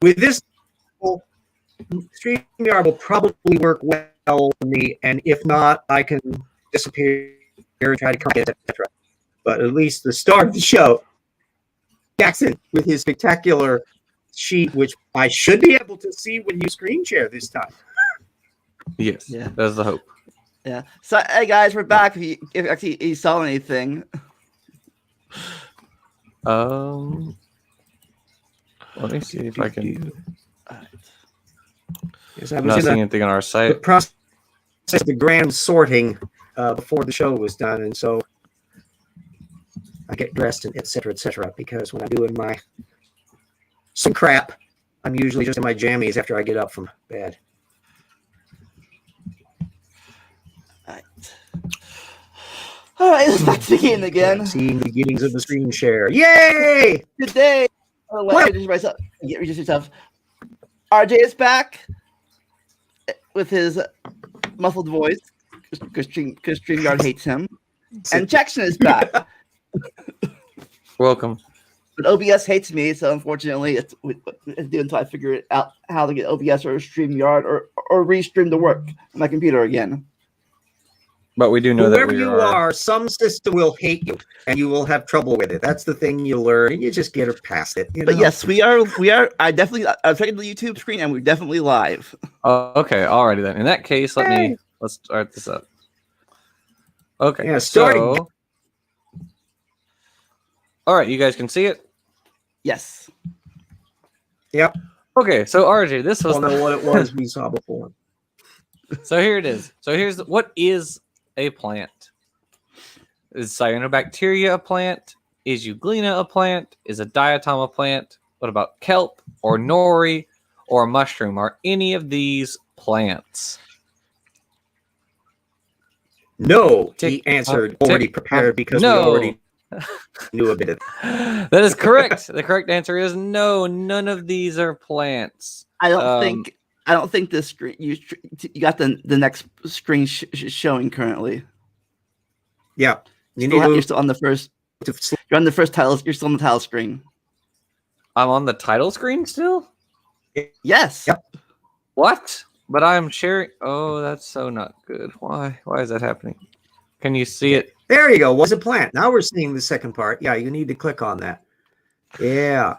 with this, StreamYard will probably work well for me, and if not, I can disappear and try to come in, etc. But at least the start of the show, Jackson with his spectacular sheet, which I should be able to see when you screen share this time. Yes, that's the hope. Yeah. So, hey guys, we're back. If actually you saw anything. Let me see if I can. Yes, I'm not seeing anything on our site. The process of the grand sorting before the show was done, and so I get dressed and etc. Because when I'm doing some crap, I'm usually just in my jammies after I get up from bed. All right, let's back to the game again. Seeing the beginnings of the screen share. Yay! Today, introduce yourself. RJ is back with his muffled voice because StreamYard hates him. And Jackson is back. Welcome. But OBS hates me, so unfortunately, it's until I figure it out how to get OBS or StreamYard or restream the work on my computer again. But we do know that whoever you are, some system will hate you, and you will have trouble with it. That's the thing you learn, and you just get past it. But yes, we are. I'm checking the YouTube screen, and we're definitely live. Okay, alrighty then. In that case, let's start this up. Okay, yeah, starting. So, all right, you guys can see it. Yes. Yep. Okay, so RJ, this was know what it was we saw before. So here it is. So here's what is a plant. Is cyanobacteria a plant? Is euglena a plant? Is a diatom a plant? What about kelp or nori or mushroom? Are any of these plants? No, he answered already prepared because we already knew a bit of it. That is correct. The correct answer is no. None of these are plants. I don't think this screen you got the next screen showing currently. Yeah, you're still on the first. You're on the first title. You're still on the title screen. I'm on the title screen still. Yes. Yep. What? But I'm sharing. Oh, that's so not good. Why? Why is that happening? Can you see it? There you go. Was a plant. Now we're seeing the second part. Yeah, you need to click on that. Yeah.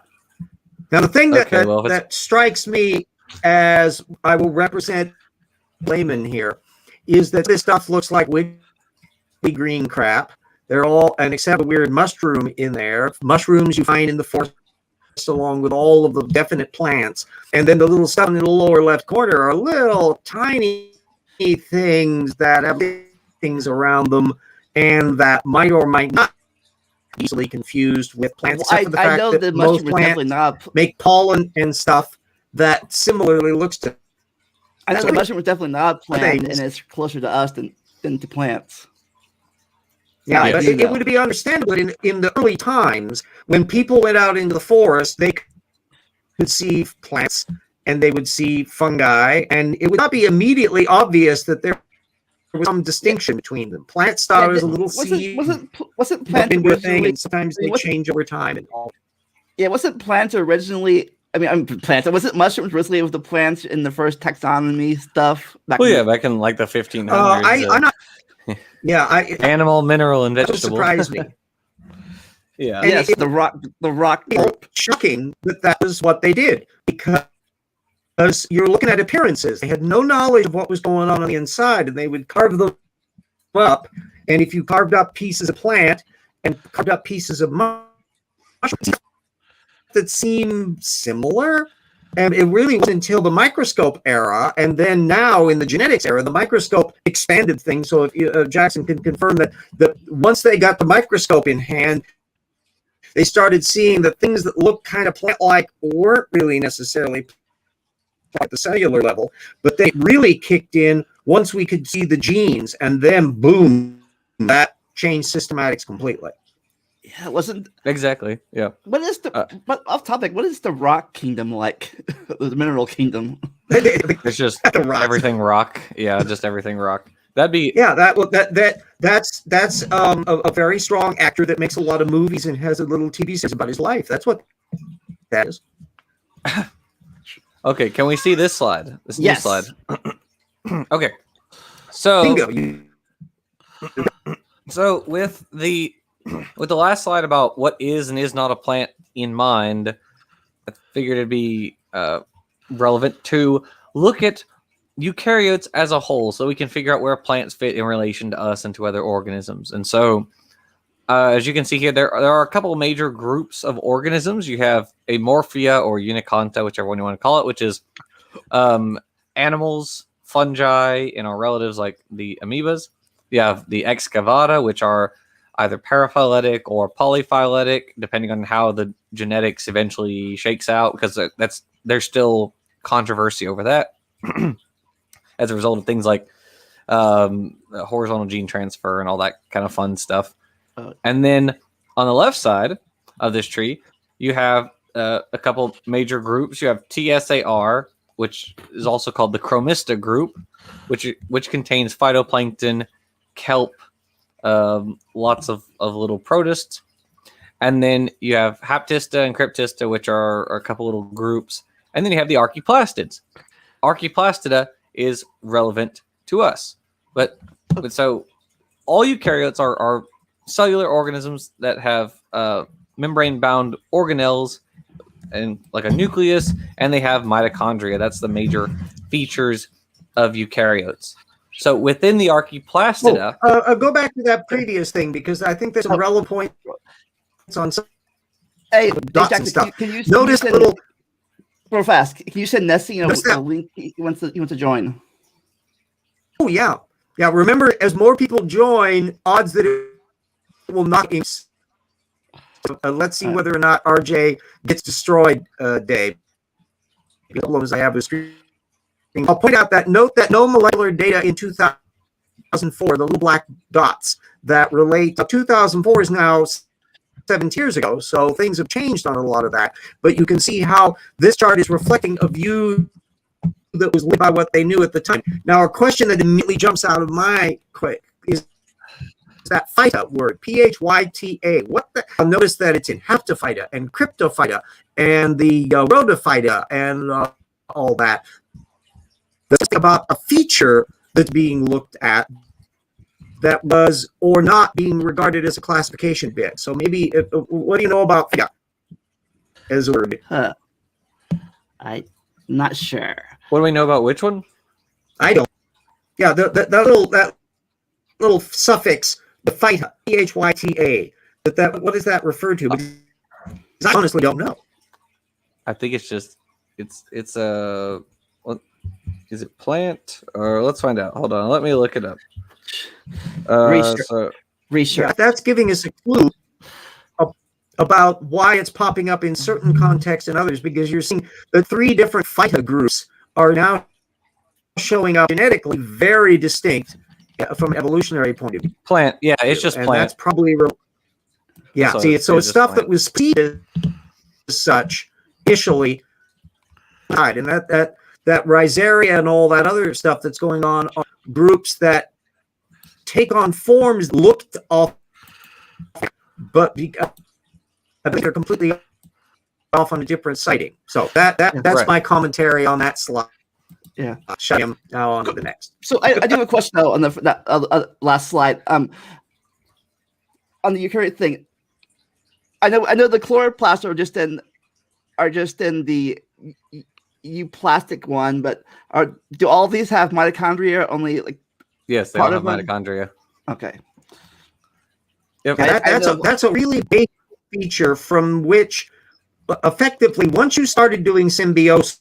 Now the thing that strikes me as I will represent layman here is that this stuff looks like wiggly green crap. They're all, and except a weird mushroom in there. Mushrooms you find in the forest along with all of the definite plants. And then the little stuff in the lower left corner are little tiny things that have things around them and that might or might not be easily confused with plants. Well, I know that most plants make pollen and stuff that similarly looks to. I know the mushroom is definitely not a plant, and it's closer to us than to plants. Yeah, but it would be understandable in the early times when people went out into the forest, they could see plants and they would see fungi, and it would not be immediately obvious that there was some distinction between them. Plant started as a little seed, wasn't plant originally, and sometimes they change over time and all. Yeah, wasn't plants originally? Plants. Was it mushrooms originally with the plants in the first taxonomy stuff? Back in like the 1500s. I'm not. Yeah, animal, mineral, and vegetable. Surprised me. Yeah. And yes, the rock. Shocking that was what they did because you're looking at appearances. They had no knowledge of what was going on the inside, and they would carve them up. And if you carved up pieces of plant and carved up pieces of mushrooms that seem similar, and it really wasn't until the microscope era, and then now in the genetics era, the microscope expanded things. So if Jackson can confirm that once they got the microscope in hand, they started seeing that things that looked kind of plant-like weren't really necessarily at the cellular level, but they really kicked in once we could see the genes, and then boom, that changed systematics completely. Yeah, it wasn't exactly. Yeah. What is but off topic? What is the rock kingdom like? The mineral kingdom. It's just everything rock. Yeah, just everything rock. That'd be that's a very strong actor that makes a lot of movies and has a little TV series about his life. That's what that is. Okay, can we see this slide? This Yes. new slide. Okay. So Bingo. So with the last slide about what is and is not a plant in mind, I figured it'd be relevant to look at eukaryotes as a whole, so we can figure out where plants fit in relation to us and to other organisms. And so, as you can see here, there are a couple of major groups of organisms. You have Amorphia or Uniconta, whichever one you want to call it, which is animals, fungi, and our relatives like the amoebas. You have the Excavata, which are either paraphyletic or polyphyletic, depending on how the genetics eventually shakes out, because there's still controversy over that as a result of things like horizontal gene transfer and all that kind of fun stuff. And then on the left side of this tree, you have a couple major groups. You have TSAR, which is also called the Chromista group, which contains phytoplankton, kelp, lots of little protists. And then you have Haptista and Cryptista, which are a couple little groups. And then you have the Archaeplastids. Archaeplastida is relevant to us. But so all eukaryotes are cellular organisms that have membrane-bound organelles and like a nucleus, and they have mitochondria. That's the major features of eukaryotes. So within the Archaeplastida... go back to that previous thing, because I think there's a relevant point on some dots Jack, and stuff. Can you Notice send, little... real fast, can you send Nessie a that? link he wants to join? Oh, yeah. Yeah, remember, as more people join, odds that it will not... let's see whether or not RJ gets destroyed, Dave. The problems I have with streaming. I'll point out that note that no molecular data in 2004, the little black dots that relate to 2004 is now 7 years ago, so things have changed on a lot of that. But you can see how this chart is reflecting a view that was led by what they knew at the time. Now, a question that immediately jumps out of my quick is that phyta word, P-H-Y-T-A. What the? I'll notice that it's in Haptophyta and Cryptophyta and the Rhodophyta and all that. That's about a feature that's being looked at that was or not being regarded as a classification bit. So maybe, what do you know about phyta as a word? I'm not sure. What do we know about which one? I don't. Yeah, that little suffix, the phyta, P-H-Y-T-A. What does that refer to? Because I honestly don't know. I think it's just it's a. Is it plant or let's find out? Hold on, let me look it up. Research. Yeah, that's giving us a clue about why it's popping up in certain contexts and others, because you're seeing the 3 different phyta groups are now showing up genetically very distinct from an evolutionary point of view. Plant, yeah, it's just and plant. that's probably yeah. So see, it's so it's stuff plant. that was perceived as such initially, and that rhizaria and all that other stuff that's going on are groups that take on forms looked off, but I think they're completely off on a different sighting. So that's right. my commentary on that slide. Yeah. Shut him now on to the next. So I do have a question though on that last slide. On the eukaryote thing, I know the chloroplasts are just in the euplastic one, but do all of these have mitochondria? Only like Yes, they all have mitochondria. Okay. Yep. That's a really big feature from which, effectively, once you started doing symbiosis,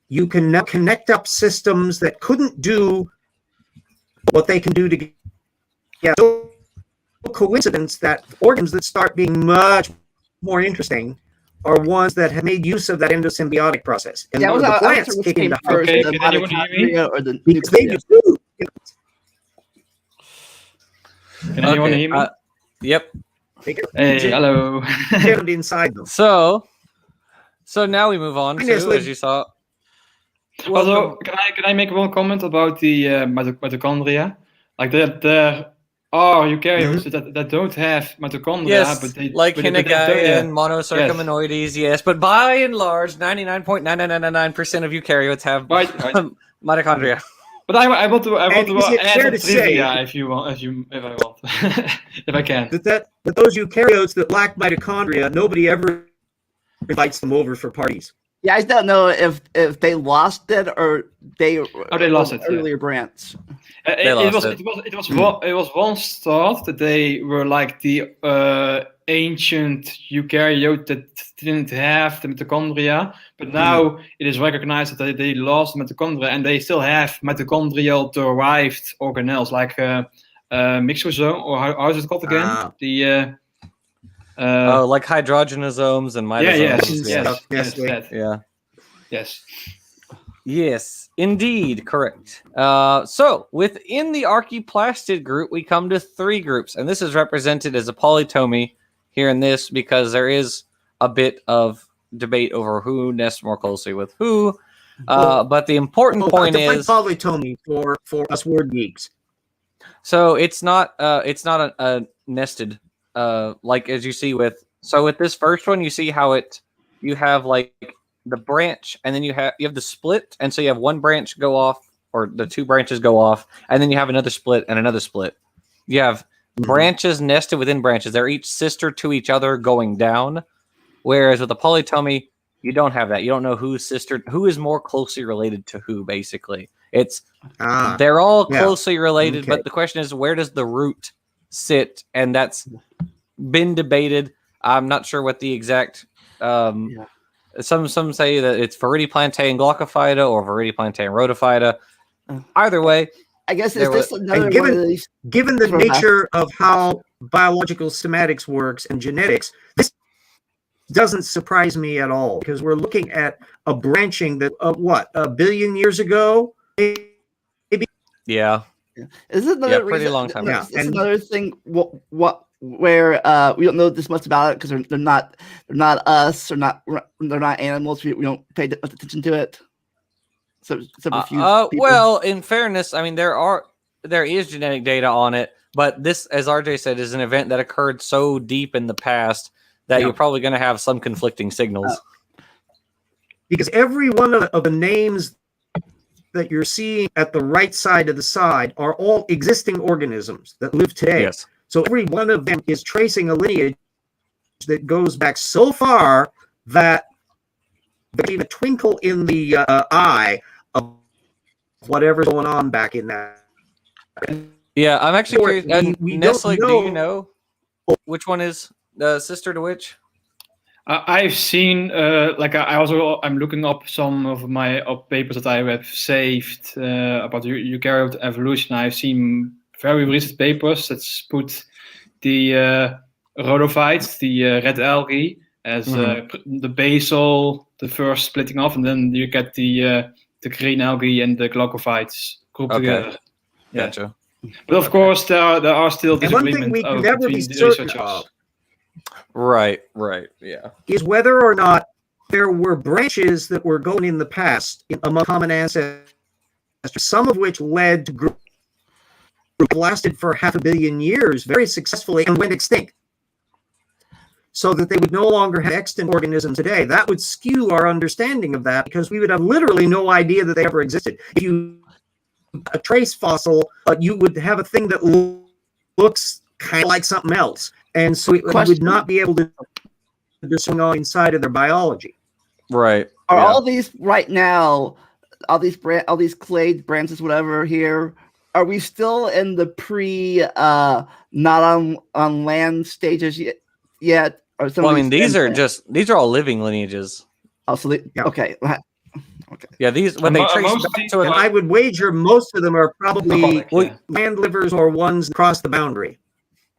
you can now connect up systems that couldn't do what they can do together. No coincidence that organs that start being much more interesting are ones that have made use of that endosymbiotic process. And the plants kick into first, okay, can anyone hear me? Or the because they do. Can anyone hear me? Yep. Hey, hello. Inside them. So now we move on to, as you saw. Also, can I make one comment about the mitochondria? Like they're are eukaryotes that don't have mitochondria, Yes, but they like but they- Hinagai and monocercomonoides, yes. But by and large, 99.9999% of eukaryotes have Right. mitochondria. But I want to And is it add fair a to trivia say- if you want, if I want, if I can. That those eukaryotes that lack mitochondria, nobody ever invites them over for parties. Yeah, I don't know if they lost it or they lost it, yeah. earlier branch. It was once thought that they were like the ancient eukaryote that didn't have the mitochondria, but now it is recognized that they lost mitochondria and they still have mitochondrial derived organelles like myxosome, or how is it called again? Like hydrogenosomes and mitosomes. Yes, indeed, correct. So within the archaeplastid group, we come to 3 groups, and this is represented as a polytomy here in this because there is a bit of debate over who nests more closely with who. But the important point is polytomy for us word geeks. So it's not a nested like as you see with. So with this first one, you see how you have like the branch, and then you have the split, and so you have one branch go off, or the 2 branches go off, and then you have another split and another split. You have branches nested within branches. They're each sister to each other going down. Whereas with a polytomy, you don't have that. You don't know who is more closely related to who. Basically, they're all closely related, Okay. but the question is, where does the root sit? And that's been debated. I'm not sure what the exact. Some say that it's Viridiplantae Glaucophyta or Viridiplantae Rhodophyta. Either way, I guess is this another given- one of these? Given the nature of how biological somatics works and genetics, this doesn't surprise me at all, because we're looking at a branching that a billion years ago, maybe. yeah. Is it another pretty reason? long time ago. It's Yeah, and- another thing. Where we don't know this much about it because they're not us, or they're not animals. We don't pay much attention to it. So a few people. Well, in fairness, I mean there is genetic data on it, but this, as RJ said, is an event that occurred so deep in the past that you're probably going to have some conflicting signals. Because every one of the names that you're seeing at the right side of the side are all existing organisms that live today. Yes. So every one of them is tracing a lineage that goes back so far that there's even a twinkle in the eye of whatever's going on back in that. Yeah, I'm actually curious. We Nestle, don't do you know which one is sister to which? I've seen I'm looking up some of my papers that I have saved about eukaryote evolution. I've seen very recent papers that put the rhodophytes, the red algae, as the basal, the first splitting off, and then you get the green algae and the glaucophytes grouped together. Yeah. Gotcha. But of course, there are still And one thing disagreements we can never be between the certain researchers. of Right, yeah. is whether or not there were branches that were going in the past among common ancestors, some of which led to groups lasted for 500 million years very successfully and went extinct, so that they would no longer have extant organisms today. That would skew our understanding of that, because we would have literally no idea that they ever existed. If you a trace fossil, you would have a thing that looks kind of like something else, and so it would not be able to discern on inside of their biology. Right. Are all these right now, all these clade branches, whatever here? Are we still in the not on land stages yet? Or some Well, I mean, these are all living lineages. Oh, so okay. Yeah, these when they trace back to And I would wager most of them are probably Well, land livers or ones across the boundary.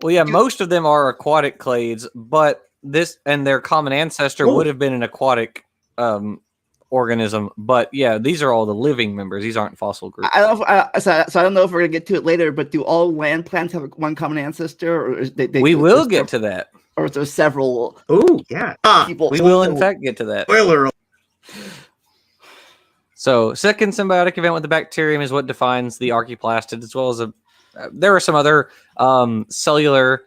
Well, yeah, most of them are aquatic clades, but this and their common ancestor would have been an aquatic organism. But yeah, these are all the living members. These aren't fossil groups. I don't know if we're gonna get to it later, but do all land plants have one common ancestor, or is we will get to that, or is there several? Oh yeah, people. We will in fact get to that. Spoiler. So, second symbiotic event with the bacterium is what defines the archaeplastid, as well as there are some other cellular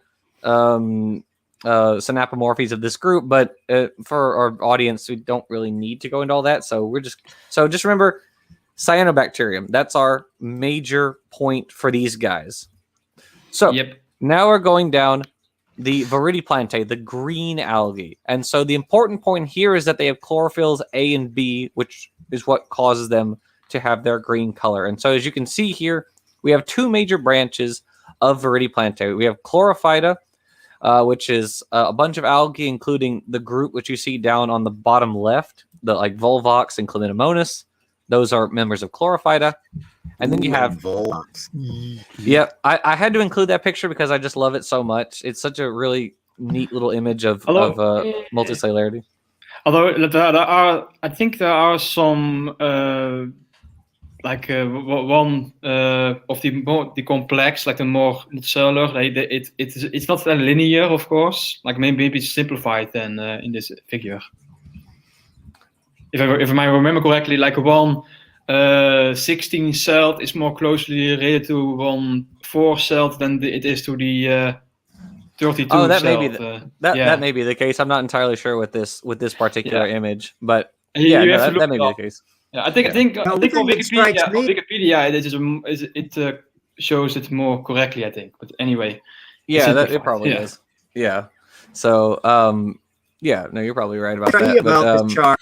synapomorphies of this group, but for our audience, we don't really need to go into all that. So just remember cyanobacterium. That's our major point for these guys. So now we're going down the Viridiplantae, the green algae. And so the important point here is that they have chlorophylls A and B, which is what causes them to have their green color. And so as you can see here, we have two major branches of Viridiplantae. We have Chlorophyta, which is a bunch of algae, including the group which you see down on the bottom left, the like Volvox and Chlamydomonas. Those are members of Chlorophyta. And then you have Volvox. Yeah, I had to include that picture because I just love it so much. It's such a really neat little image of multicellularity. Although I think there are some one of the complex, like the more cellular. It's not that linear, of course. Like maybe it's simplified than in this figure. If I remember correctly, like one 16 celled is more closely related to one 4 celled than it is to the 32. Oh, that celled. That may be the case. I'm not entirely sure with this particular image, but that may be the case. Yeah, I think on Wikipedia it shows it more correctly. I think, but anyway. Yeah, it probably is. Yeah. So no, you're probably right about that. This chart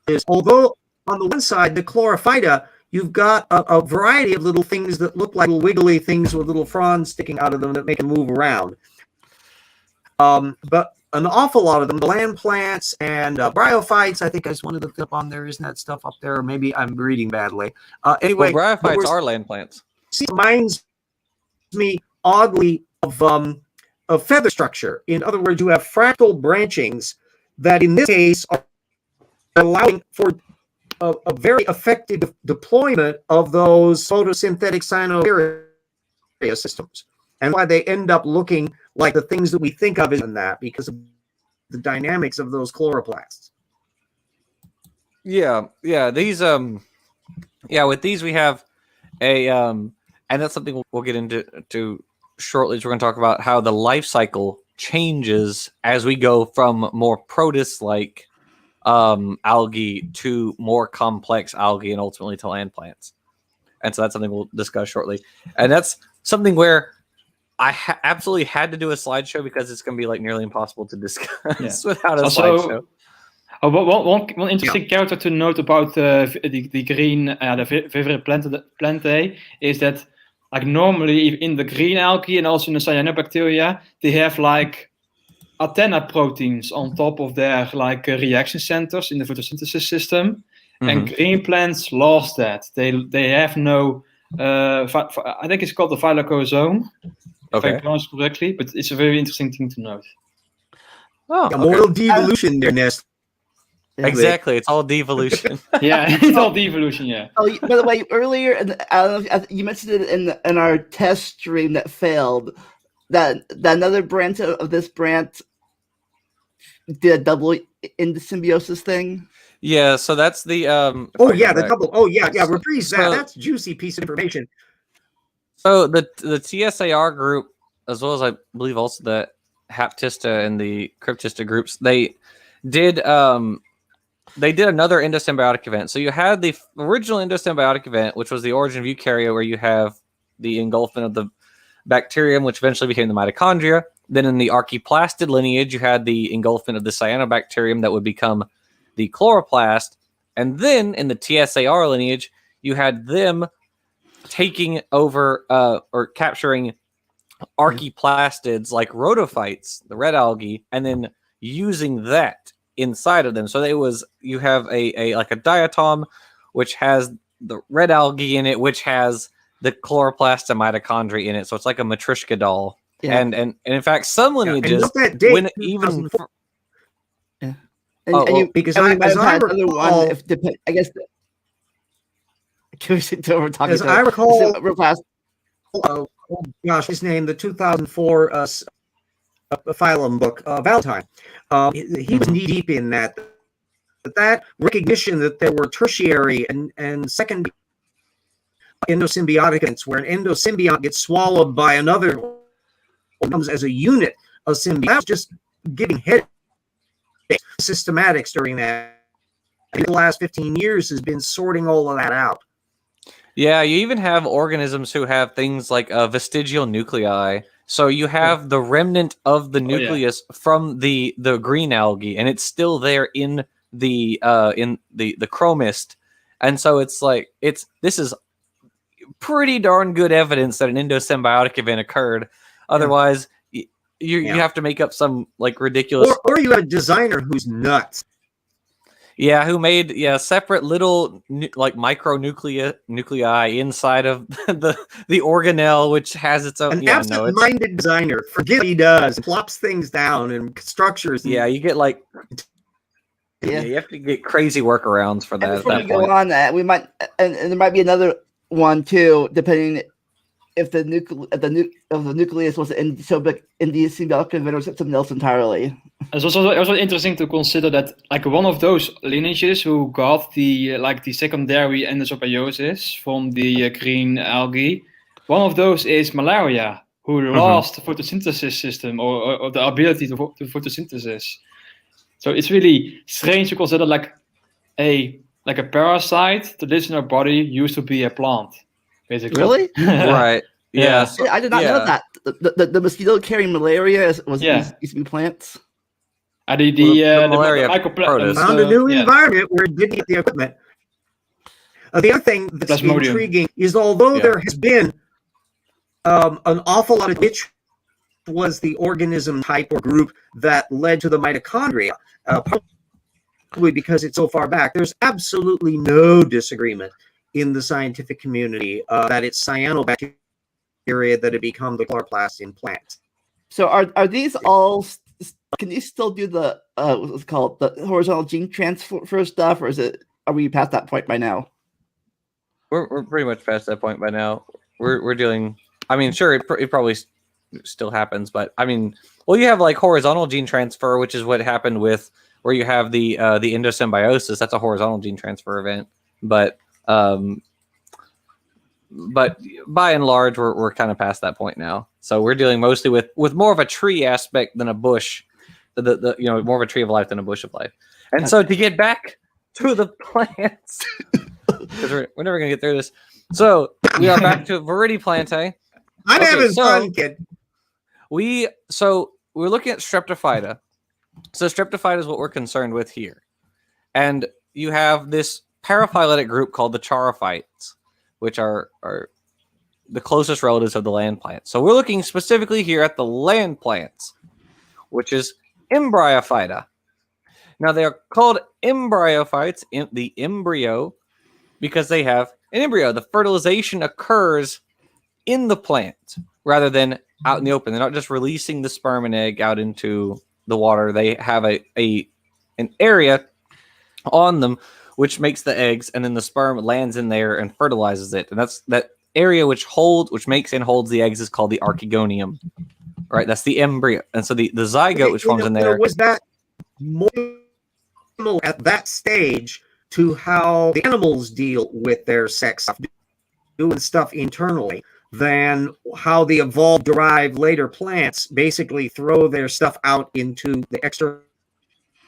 is, although on the one side, the Chlorophyta, you've got a variety of little things that look like little wiggly things with little fronds sticking out of them that make them move around. But an awful lot of them, the land plants and bryophytes, I think I just wanted to look up on there. Isn't that stuff up there? Or maybe I'm reading badly. Anyway, bryophytes are land plants. See, reminds me oddly of feather structure. In other words, you have fractal branchings that in this case are allowing for a very effective deployment of those photosynthetic cyanobacteria systems. And why they end up looking like the things that we think of in that, because of the dynamics of those chloroplasts. Yeah. These with these we have a and that's something we'll get into shortly. So we're going to talk about how the life cycle changes as we go from more protist-like algae to more complex algae and ultimately to land plants. And so that's something we'll discuss shortly. And that's something where I absolutely had to do a slideshow because it's going to be like nearly impossible to discuss without a slideshow. One interesting character to note about the green, the Viridiplantae is that, like, normally in the green algae and also in the cyanobacteria, they have like antenna proteins on top of their like reaction centers in the photosynthesis system, and green plants lost that. They have no. I think it's called the phylloxosome. If I pronounce correctly, but it's a very interesting thing to note. Oh, a little devolution there, Nest. Exactly, it's all devolution. It's all devolution. Yeah. Oh, by the way, earlier, I don't know, you mentioned it in our test stream that failed. That another branch of this branch did a double into symbiosis thing. Yeah, so that's the reprise that. That's a juicy piece of information. So the TSAR group, as well as I believe also the Haptista and the Cryptista groups, they did another endosymbiotic event. So you had the original endosymbiotic event, which was the origin of eukarya, where you have the engulfment of the bacterium, which eventually became the mitochondria. Then in the archaeplastid lineage, you had the engulfment of the cyanobacterium that would become the chloroplast. And then in the TSAR lineage, you had them taking over or capturing archaeplastids like rhodophytes, the red algae, and then using that inside of them. So you have a diatom which has the red algae in it, which has the chloroplast and mitochondria in it. So it's like a Matryoshka doll. Yeah. And in fact, some lineages when even because I guess. As I recall, his name, the 2004 phylum book, Valentine. He was knee deep in that. But that recognition that there were tertiary and secondary endosymbiotic events, where an endosymbiont gets swallowed by another, comes as a unit of symbiotes, just giving headaches. Systematics during that. In the last 15 years has been sorting all of that out. Yeah, you even have organisms who have things like vestigial nuclei. So you have the remnant of the nucleus from the green algae, and it's still there in the chromist. And so it's like this is pretty darn good evidence that an endosymbiotic event occurred. Otherwise, you have to make up some like ridiculous. Or you have a designer who's nuts. Yeah, who made separate little like nuclei inside of the organelle, which has its own. An absent-minded designer forgets what he does, plops things down and structures. Yeah, you get like. Yeah, you have to get crazy workarounds for that. And before we go on that, we might, and there might be another one too, depending if the nucleus was an endosymbiotic event or something else entirely. It's also interesting to consider that like one of those lineages who got the secondary endosymbiosis from the green algae, one of those is malaria, who lost the photosynthesis system or the ability to photosynthesis. So it's really strange to consider like a parasite that lives in our body used to be a plant, basically. Really? Right. Yeah. I did not know that. The mosquito carrying malaria used to be plants. The malaria Lycopod found a new environment where it didn't get the equipment. The other thing that's intriguing is although there has been an awful lot of which was the organism type or group that led to the mitochondria, probably because it's so far back, there's absolutely no disagreement in the scientific community that it's cyanobacteria that have become the chloroplasts in plants. So are these all? Can you still do the what's it called, the horizontal gene transfer stuff, or are we past that point by now? We're pretty much past that point by now. We're dealing. I mean, sure, it probably still happens, but I mean, well, you have like horizontal gene transfer, which is what happened with where you have the endosymbiosis. That's a horizontal gene transfer event, but by and large, we're kind of past that point now. So we're dealing mostly with more of a tree aspect than a bush, more of a tree of life than a bush of life. And so to get back to the plants, because we're never gonna get through this. So we are back to Viridiplantae. I'm having fun, kid. We're looking at Streptophyta. So Streptophyta is what we're concerned with here, and you have this paraphyletic group called the Chlorophytes, which are the closest relatives of the land plants. So we're looking specifically here at the land plants, which is Embryophyta. Now they are called Embryophytes, the embryo, because they have an embryo. The fertilization occurs in the plant rather than out in the open. They're not just releasing the sperm and egg out into the water. They have an area on them which makes the eggs, and then the sperm lands in there and fertilizes it. And that's that area which makes and holds the eggs is called the Archegonium. Right? That's the embryo. And so the zygote which forms in there. Was that more at that stage to how the animals deal with their sex, doing stuff internally, than how the evolved derived later plants basically throw their stuff out into the external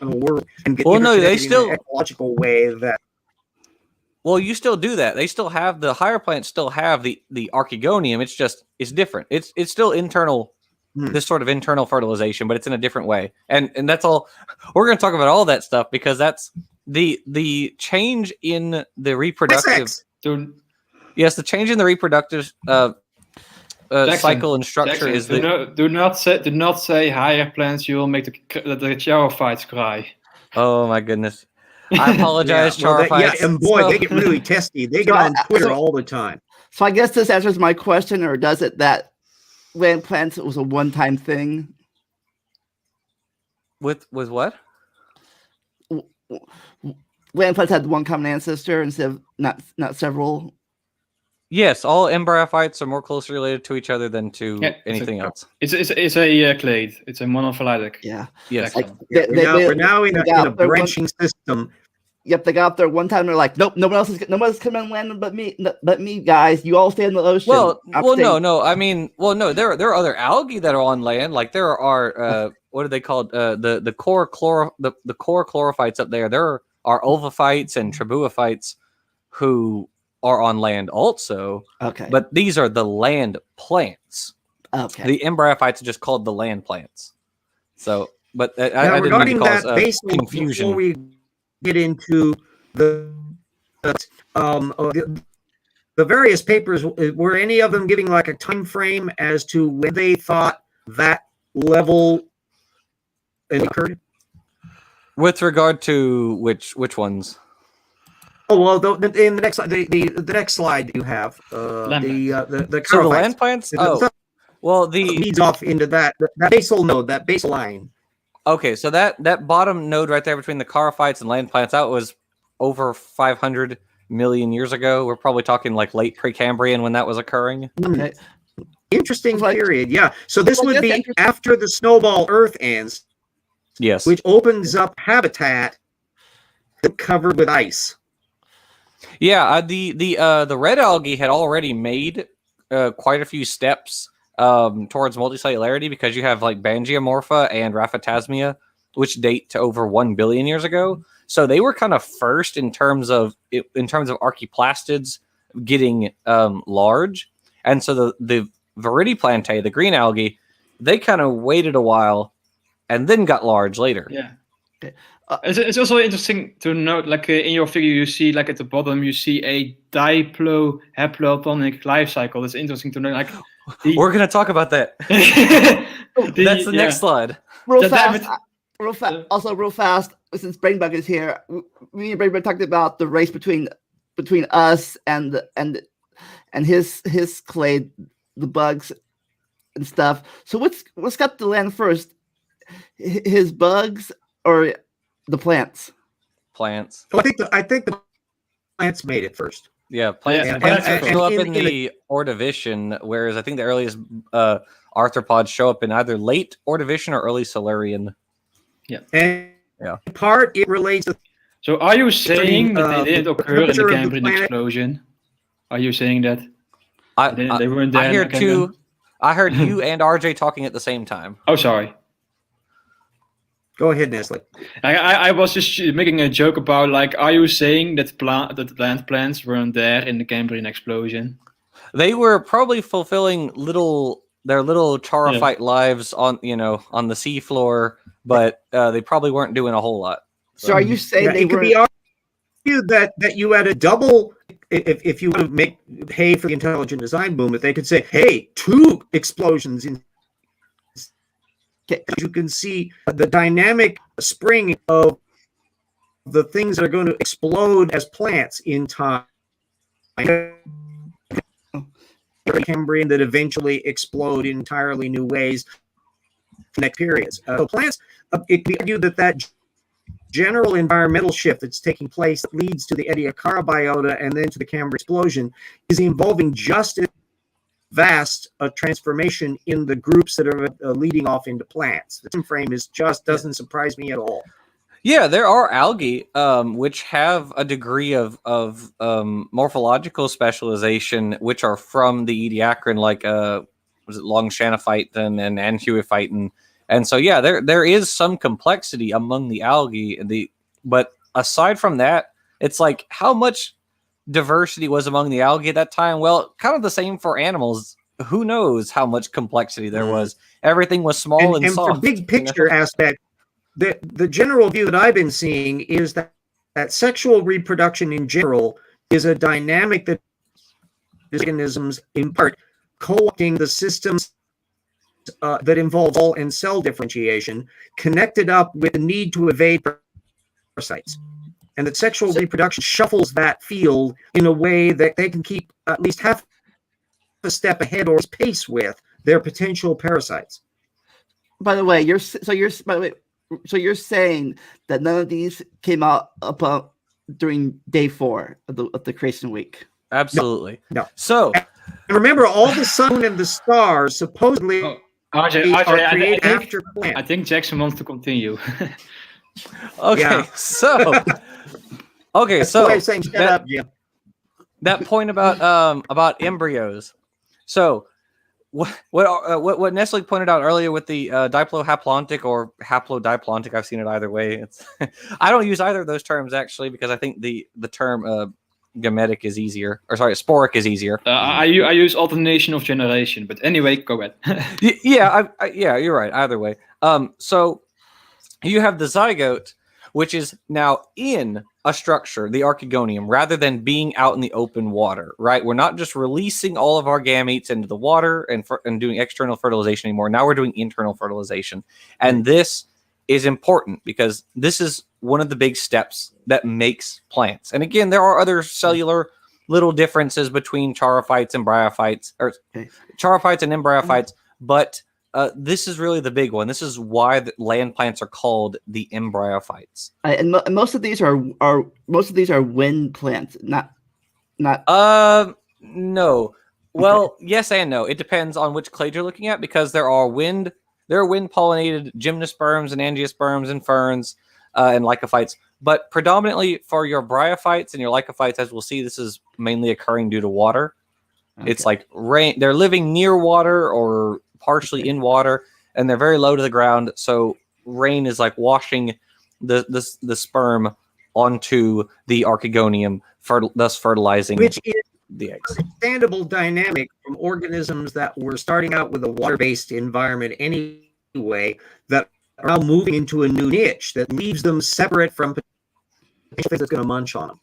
world and get they still in an ecological way that. Well, you still do that. They still have the higher plants still have the Archegonium. It's different. It's still internal, this sort of internal fertilization, but it's in a different way. And that's all. We're going to talk about all that stuff because that's the change in the reproductive. Yes, the change in the reproductive cycle and structure is the. Do not say higher plants. You will make the Chlorophytes cry. Oh my goodness! I apologize, Chlorophytes. And boy, they get really testy. They get on Twitter all the time. So I guess this answers my question, or does it that land plants was a one-time thing? With what? Land plants had one common ancestor instead of not several. Yes, all Embryophytes are more closely related to each other than to anything else. It's a clade. It's a monophyletic. Yeah. Yes. Like, we're now in a branching system. Yep, they got up there one time. They're like, nope, no one else is coming on land but me, guys. You all stay in the ocean. No. I mean, no. There are other algae that are on land. Like there are what are they called? The core chlorophytes up there. There are ovophytes and tribuophytes who are on land also. Okay. But these are the land plants. Okay. The embryophytes are just called the land plants. So, but I didn't mean regarding to cause that basal, confusion. before we get into the various papers, were any of them giving like a time frame as to when they thought that level occurred? With regard to which ones? Oh well, in the next slide, the next slide you have the So the land charophytes. plants. The- Well, leads off into that basal node, that basal line. Okay, so that bottom node right there between the charophytes and land plants, that was over 500 million years ago. We're probably talking like late Precambrian when that was occurring. Okay. Interesting Like- period, yeah. So this would be interesting. after the snowball Earth ends, Yes. which opens up habitat covered with ice. Yeah, the red algae had already made quite a few steps towards multicellularity because you have like Bangiomorpha and Raphitasmia, which date to over 1 billion years ago. So they were kind of first in terms of archaeplastids getting large, and so the Viridiplantae, the green algae, they kind of waited a while and then got large later. Yeah. Okay. It's also interesting to note, like in your figure, you see like at the bottom, you see a diplohaplotonic life cycle. It's interesting to know. Like, We're gonna talk about that. That's the next slide. Real fast. Since Brainbug is here, me and Brainbug talked about the race between us and his clade, the bugs and stuff. So what's got to land first? His bugs or the plants? Plants. So I think the plants made it first. Yeah, plants, Yeah, plants and show up in in the Ordovician, whereas I think the earliest arthropods show up in either late Ordovician or early Silurian. And Yeah. in part, it relates to So are you saying that they didn't the occur in the temperature of the Cambrian planet. explosion? Are you saying that? They weren't there I in hear the Cambrian? I heard you and RJ talking at the same time. Oh, sorry. Go ahead, Nestle. I was just making a joke about, like, are you saying that land plants weren't there in the Cambrian explosion? They were probably fulfilling their little charophyte lives on the seafloor, but they probably weren't doing a whole lot. So are you saying they it could were? be argued that you had a double. If you want to make hay for the intelligent design movement, they could say, "Hey, 2 explosions in." You can see the dynamic spring of the things that are going to explode as plants in time. Cambrian that eventually explode in entirely new ways in next periods. So plants, it can be argued that general environmental shift that's taking place that leads to the Ediacara biota and then to the Cambrian explosion is involving just as vast a transformation in the groups that are leading off into plants. The time frame doesn't surprise me at all. Yeah, there are algae which have a degree of morphological specialization, which are from the Ediacaran, like Longshanophyte and Angiophyte, and so yeah, there is some complexity among the algae. But aside from that, it's like how much diversity was among the algae at that time? Well, kind of the same for animals. Who knows how much complexity there was? Everything was small and soft. For big picture aspect, the general view that I've been seeing is that sexual reproduction in general is a dynamic that organisms in part co-opting the systems that involve all and cell differentiation, connected up with the need to evade parasites. And that sexual reproduction shuffles that field in a way that they can keep at least half a step ahead or pace with their potential parasites. By the way, you're saying that none of these came out during day 4 of the creation week. Absolutely. No. So and remember, all the sun and the stars supposedly RJ, are created after plants. I think Jackson wants to continue. okay, Yeah. so Okay, That's so the way of saying shut that, up, Jim. that point about embryos. So what Nestle pointed out earlier with the diplohaplontic or haplodiplontic, I've seen it either way. It's I don't use either of those terms actually because I think the term gametic is easier, or sorry, sporic is easier. I use alternation of generation, but anyway, go ahead. Yeah, yeah, you're right. Either way, so you have the zygote, which is now in a structure, the Archegonium, rather than being out in the open water, right? We're not just releasing all of our gametes into the water and doing external fertilization anymore. Now we're doing internal fertilization. And this is important because this is one of the big steps that makes plants. And again, there are other cellular little differences between chlorophytes and bryophytes, or chlorophytes and embryophytes, but this is really the big one. This is why the land plants are called the embryophytes. And most of these are wind plants, not. No. Well, yes and no. It depends on which clade you're looking at because there are wind pollinated gymnosperms and angiosperms and ferns and lycophytes. But predominantly for your bryophytes and your lycophytes, as we'll see, this is mainly occurring due to water. Okay. It's like rain. They're living near water or partially in water, and they're very low to the ground. So rain is like washing the sperm onto the Archegonium, thus fertilizing which is the eggs. Understandable dynamic from organisms that were starting out with a water-based environment anyway, that are now moving into a new niche that leaves them separate from potential things that's going to munch on them.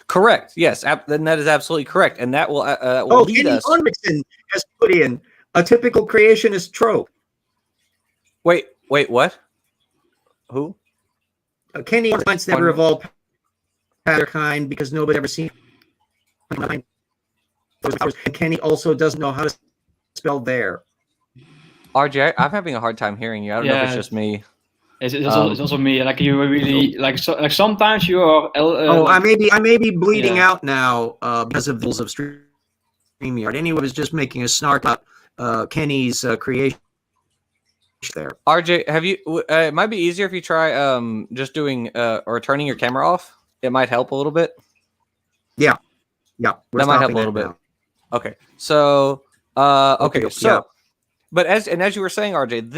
Correct. Yes, then that is absolutely correct, and that will lead us. Henriksen has put in a typical creationist trope. Wait, what? Who? Kenny plants never evolved past their kind because nobody ever seen those powers. And Kenny also doesn't know how to spell there. RJ, I'm having a hard time hearing you. I don't know if it's just me. It's also me. Like you really like sometimes you are. I may be bleeding out now because of the rules of StreamYard. Anyway, I was just making a snark about Kenny's creation there. RJ, have you? It might be easier if you try just doing or turning your camera off. It might help a little bit. Yeah. That might help a little bit. Okay, so but as you were saying, RJ,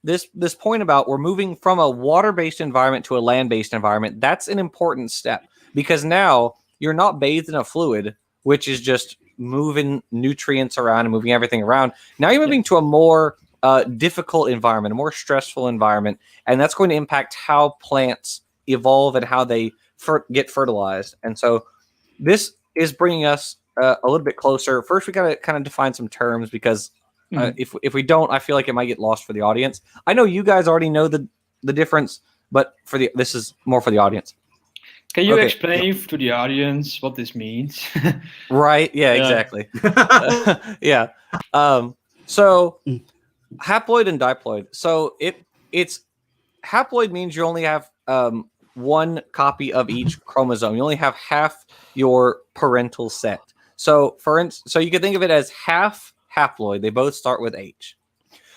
this point about we're moving from a water-based environment to a land-based environment, that's an important step because now you're not bathed in a fluid, which is just moving nutrients around and moving everything around. Now you're moving to a more difficult environment, a more stressful environment, and that's going to impact how plants evolve and how they get fertilized. And so this is bringing us a little bit closer. First, we got to kind of define some terms because if we don't, I feel like it might get lost for the audience. I know you guys already know the difference, but this is more for the audience. Can you explain to the audience what this means? Right. Yeah, exactly. Yeah. So haploid and diploid. So it's haploid means you only have one copy of each chromosome. You only have half your parental set. So so you can think of it as half haploid. They both start with H.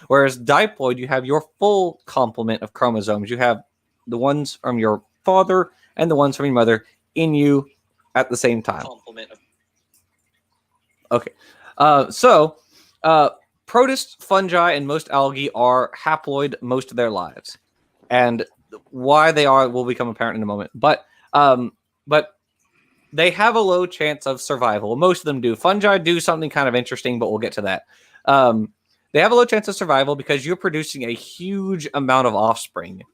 Whereas diploid, you have your full complement of chromosomes. You have the ones from your father and the ones from your mother in you at the same time. Okay. Protists, fungi, and most algae are haploid most of their lives. And why they are will become apparent in a moment. But they have a low chance of survival. Most of them do. Fungi do something kind of interesting, but we'll get to that. They have a low chance of survival because you're producing a huge amount of offspring.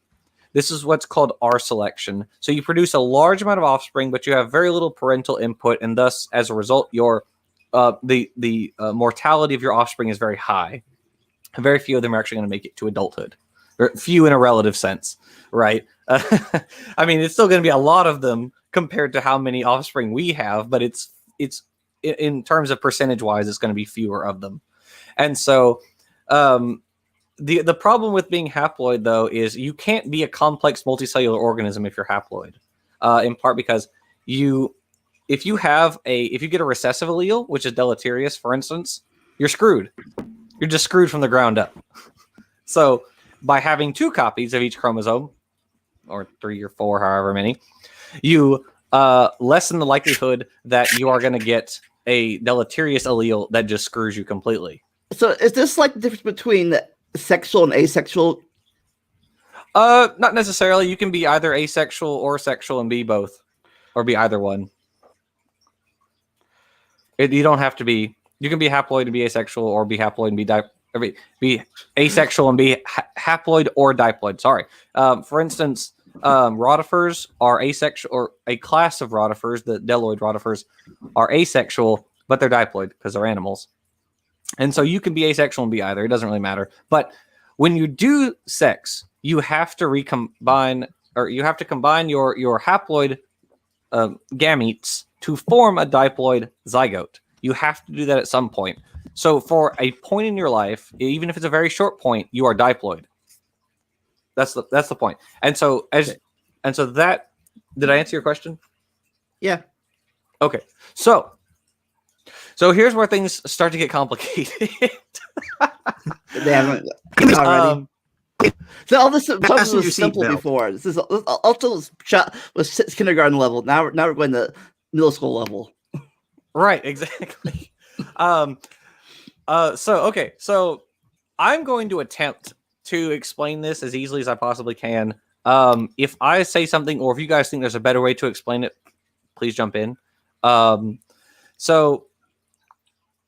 This is what's called R selection. So you produce a large amount of offspring, but you have very little parental input, and thus, as a result, your the mortality of your offspring is very high. Very few of them are actually going to make it to adulthood. Or few in a relative sense, right? I mean, it's still going to be a lot of them compared to how many offspring we have, but it's in terms of percentage wise, it's going to be fewer of them. And so the problem with being haploid, though, is you can't be a complex multicellular organism if you're haploid, in part because if you get a recessive allele, which is deleterious, for instance, you're screwed. You're just screwed from the ground up. So by having two copies of each chromosome, or 3 or 4, however many, you lessen the likelihood that you are going to get a deleterious allele that just screws you completely. So is this like the difference between sexual and asexual? Not necessarily. You can be either asexual or sexual and be both, or be either one. You don't have to be. You can be haploid and be asexual, or be haploid and be asexual and be haploid or diploid. Sorry. For instance, rotifers are asexual, or a class of rotifers, the deloid rotifers, are asexual, but they're diploid because they're animals. And so you can be asexual and be either. It doesn't really matter. But when you do sex, you have to recombine, or you have to combine your haploid gametes to form a diploid zygote. You have to do that at some point. So for a point in your life, even if it's a very short point, you are diploid. That's the point. And so that, did I answer your question? Yeah. Okay. So here's where things start to get complicated. They haven't already. So all this was simple before. This is also was kindergarten level. Now we're going to middle school level. Right, exactly. So I'm going to attempt to explain this as easily as I possibly can. If I say something, or if you guys think there's a better way to explain it, please jump in. So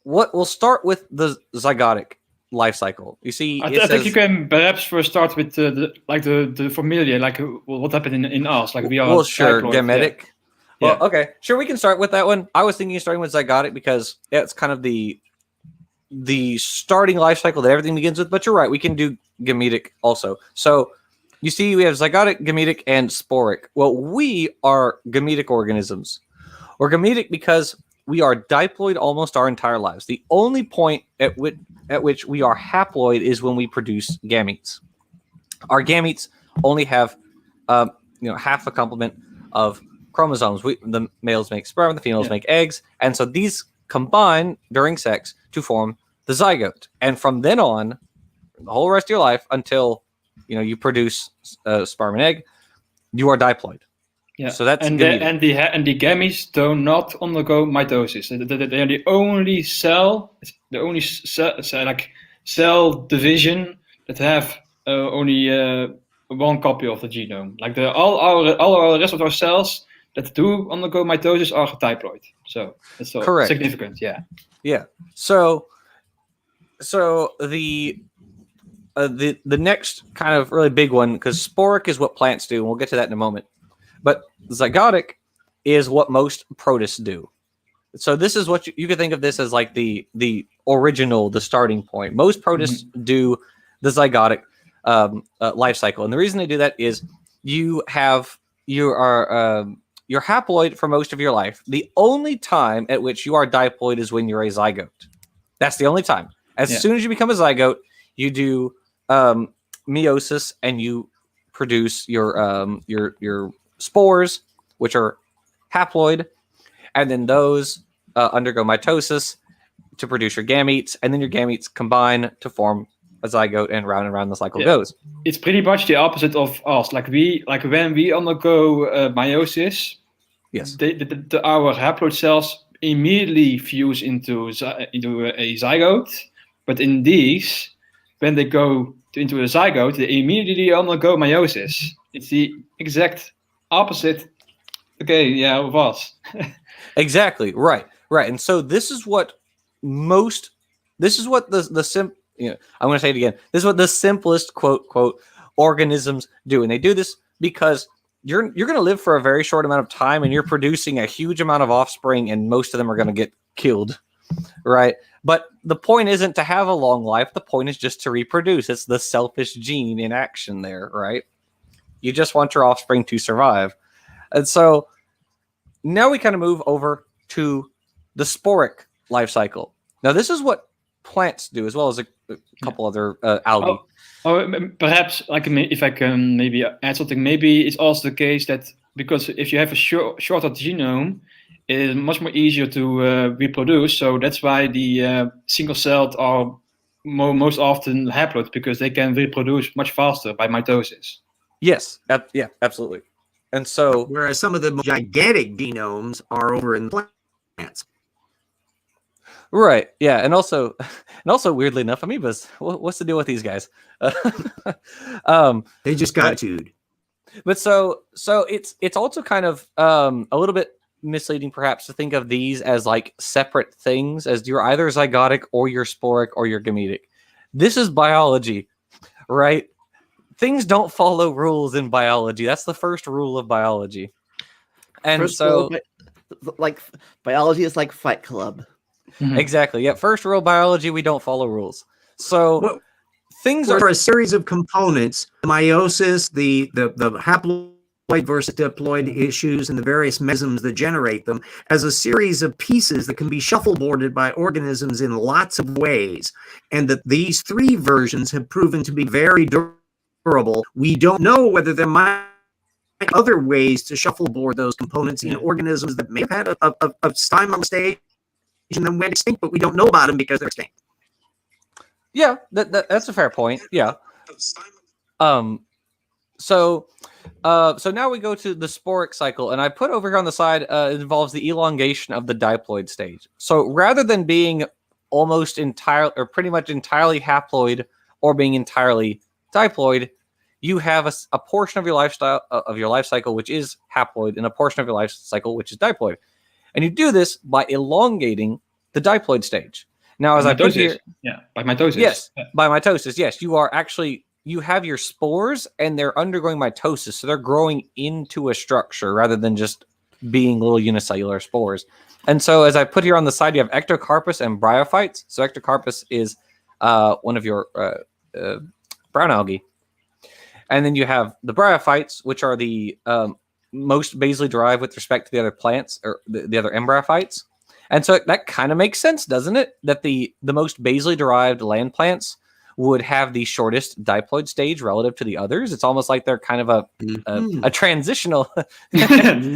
we'll start with the zygotic life cycle. You see, I think you can perhaps first start with the familiar, like what happened in us, like we are. Well, sure, gametic. Yeah. Well, okay, sure, we can start with that one. I was thinking of starting with zygotic because it's kind of the starting life cycle that everything begins with. But you're right, we can do gametic also. So you see, we have zygotic, gametic, and sporic. Well, we are gametic organisms. We're gametic because we are diploid almost our entire lives. The only point at which we are haploid is when we produce gametes. Our gametes only have half a complement of chromosomes. The males make sperm, the females make eggs, and so these combine during sex to form the zygote. And from then on, the whole rest of your life until you produce sperm and egg, you are diploid. Yeah. So that's and the gametes do not undergo mitosis. They are the only cell division that have only one copy of the genome. Like all our rest of our cells that do undergo mitosis are diploid. So that's correct. Significant. Yeah. Yeah. So the next kind of really big one, because sporic is what plants do, and we'll get to that in a moment. But zygotic is what most protists do. So this is what you could think of this as like the original, the starting point. Most protists do the zygotic life cycle, and the reason they do that is you're haploid for most of your life. The only time at which you are diploid is when you're a zygote. That's the only time. As soon as you become a zygote, you do meiosis and you produce your spores, which are haploid, and then those undergo mitosis to produce your gametes, and then your gametes combine to form a zygote, and round the cycle goes. It's pretty much the opposite of us. Like when we undergo meiosis, yes, our haploid cells immediately fuse into a zygote. But in these, when they go into a zygote, they immediately undergo meiosis. It's the exact opposite. Okay, yeah, of us. Exactly, right. And so this is what I'm going to say it again. This is what the simplest quote organisms do, and they do this because you're going to live for a very short amount of time, and you're producing a huge amount of offspring, and most of them are going to get killed, right? But the point isn't to have a long life. The point is just to reproduce. It's the selfish gene in action there, right? You just want your offspring to survive. And so now we kind of move over to the sporic life cycle. Now, this is what plants do, as well as a couple other algae. Perhaps if I can maybe add something. Maybe it's also the case that because if you have a shorter genome, it is much more easier to reproduce. So that's why the single-celled are most often haploid, because they can reproduce much faster by mitosis. Yes, absolutely. And so, whereas some of the gigantic genomes are over in plants. right, yeah, and also weirdly enough, amoebas. What's the deal with these guys? They just got chewed. But so it's also kind of a little bit misleading perhaps to think of these as like separate things, as you're either zygotic or you're sporic or you're gametic. This is biology, right? Things don't follow rules in biology. That's the first rule of biology. And First so rule, like biology is like Fight Club. exactly. Yeah, first rule of biology, we don't follow rules. So things are a series of components: the meiosis, the haploid versus diploid issues, and the various mechanisms that generate them, as a series of pieces that can be shuffleboarded by organisms in lots of ways. And that these three versions have proven to be very durable. We don't know whether there might be other ways to shuffleboard those components in organisms that may have had a time on the stage and then went extinct, but we don't know about them because they're extinct. Yeah, that's a fair point. Yeah. So now we go to the Sporic cycle, and I put over here on the side, it involves the elongation of the diploid stage. So rather than being almost entirely or pretty much entirely haploid or being entirely diploid, you have a portion of your life cycle which is haploid and a portion of your life cycle which is diploid. And you do this by elongating the diploid stage. Now, as I put here, by mitosis. Yes, by mitosis. Yes, you have your spores and they're undergoing mitosis, so they're growing into a structure rather than just being little unicellular spores. And so, as I put here on the side, you have Ectocarpus and Bryophytes. So, Ectocarpus is one of your brown algae, and then you have the Bryophytes, which are the most basally derived with respect to the other plants or the other Embryophytes. And so that kind of makes sense, doesn't it? That the most basally derived land plants would have the shortest diploid stage relative to the others. It's almost like they're kind of a transitional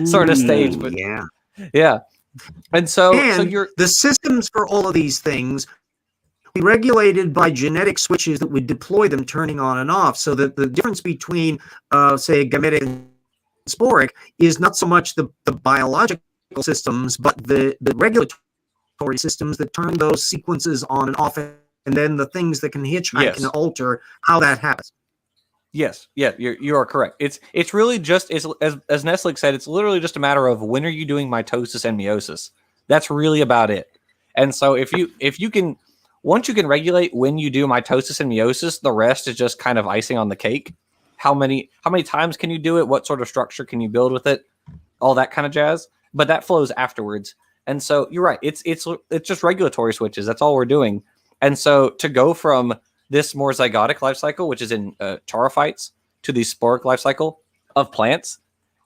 sort of stage. But yeah. And so you're the systems for all of these things be regulated by genetic switches that would deploy them turning on and off. So that the difference between, say, gametic and sporic is not so much the biological systems, but the regulatory systems that turn those sequences on and off, and then the things that can hitchhike and alter how that happens. Yes, yeah, you are correct. It's really just as Nestle said, it's literally just a matter of when are you doing mitosis and meiosis. That's really about it. And so if you can, once you can regulate when you do mitosis and meiosis, the rest is just kind of icing on the cake. How many times can you do it? What sort of structure can you build with it? All that kind of jazz. But that flows afterwards. And so you're right. It's just regulatory switches. That's all we're doing. And so to go from this more zygotic life cycle, which is in chlorophytes, to the sporic life cycle of plants,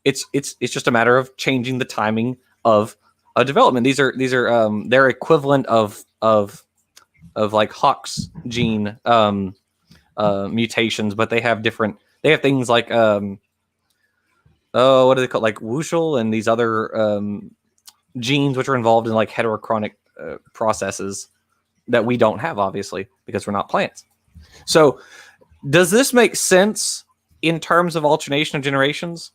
it's just a matter of changing the timing of a development. These are their equivalent of like Hox gene mutations, but they have things like what are they called? Like Wuschel and these other genes which are involved in like heterochromic processes that we don't have, obviously, because we're not plants. So does this make sense in terms of alternation of generations?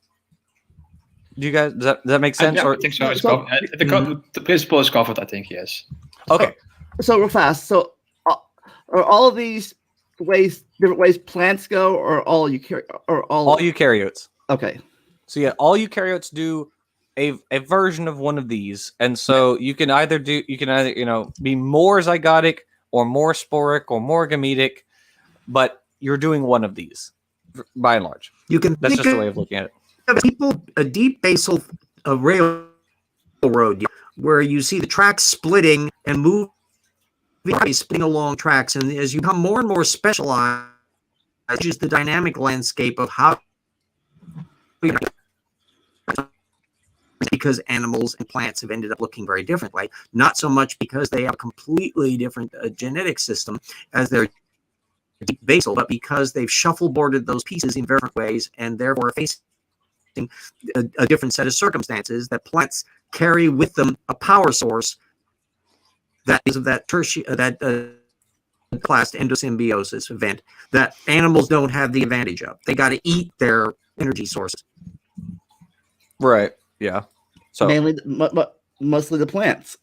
Do you guys, does that make sense? I think so. The principle is covered, I think, yes. Okay. So real fast. So are all of these different ways plants go, or all eukaryotes? Okay. So yeah, all eukaryotes do a version of one of these, and so you can either be more zygotic or more sporic or more gametic, but you're doing one of these by and large. That's just a way of looking at it. A deep basal railroad where you see the tracks splitting and moving along tracks, and as you become more and more specialized, just the dynamic landscape of how. Because animals and plants have ended up looking very differently, not so much because they have a completely different genetic system as their deep basal, but because they've shuffleboarded those pieces in different ways and therefore facing a different set of circumstances. That plants carry with them a power source that is of that class endosymbiosis event that animals don't have the advantage of. They got to eat their energy sources. Right. Yeah. So Mainly, mostly the plants.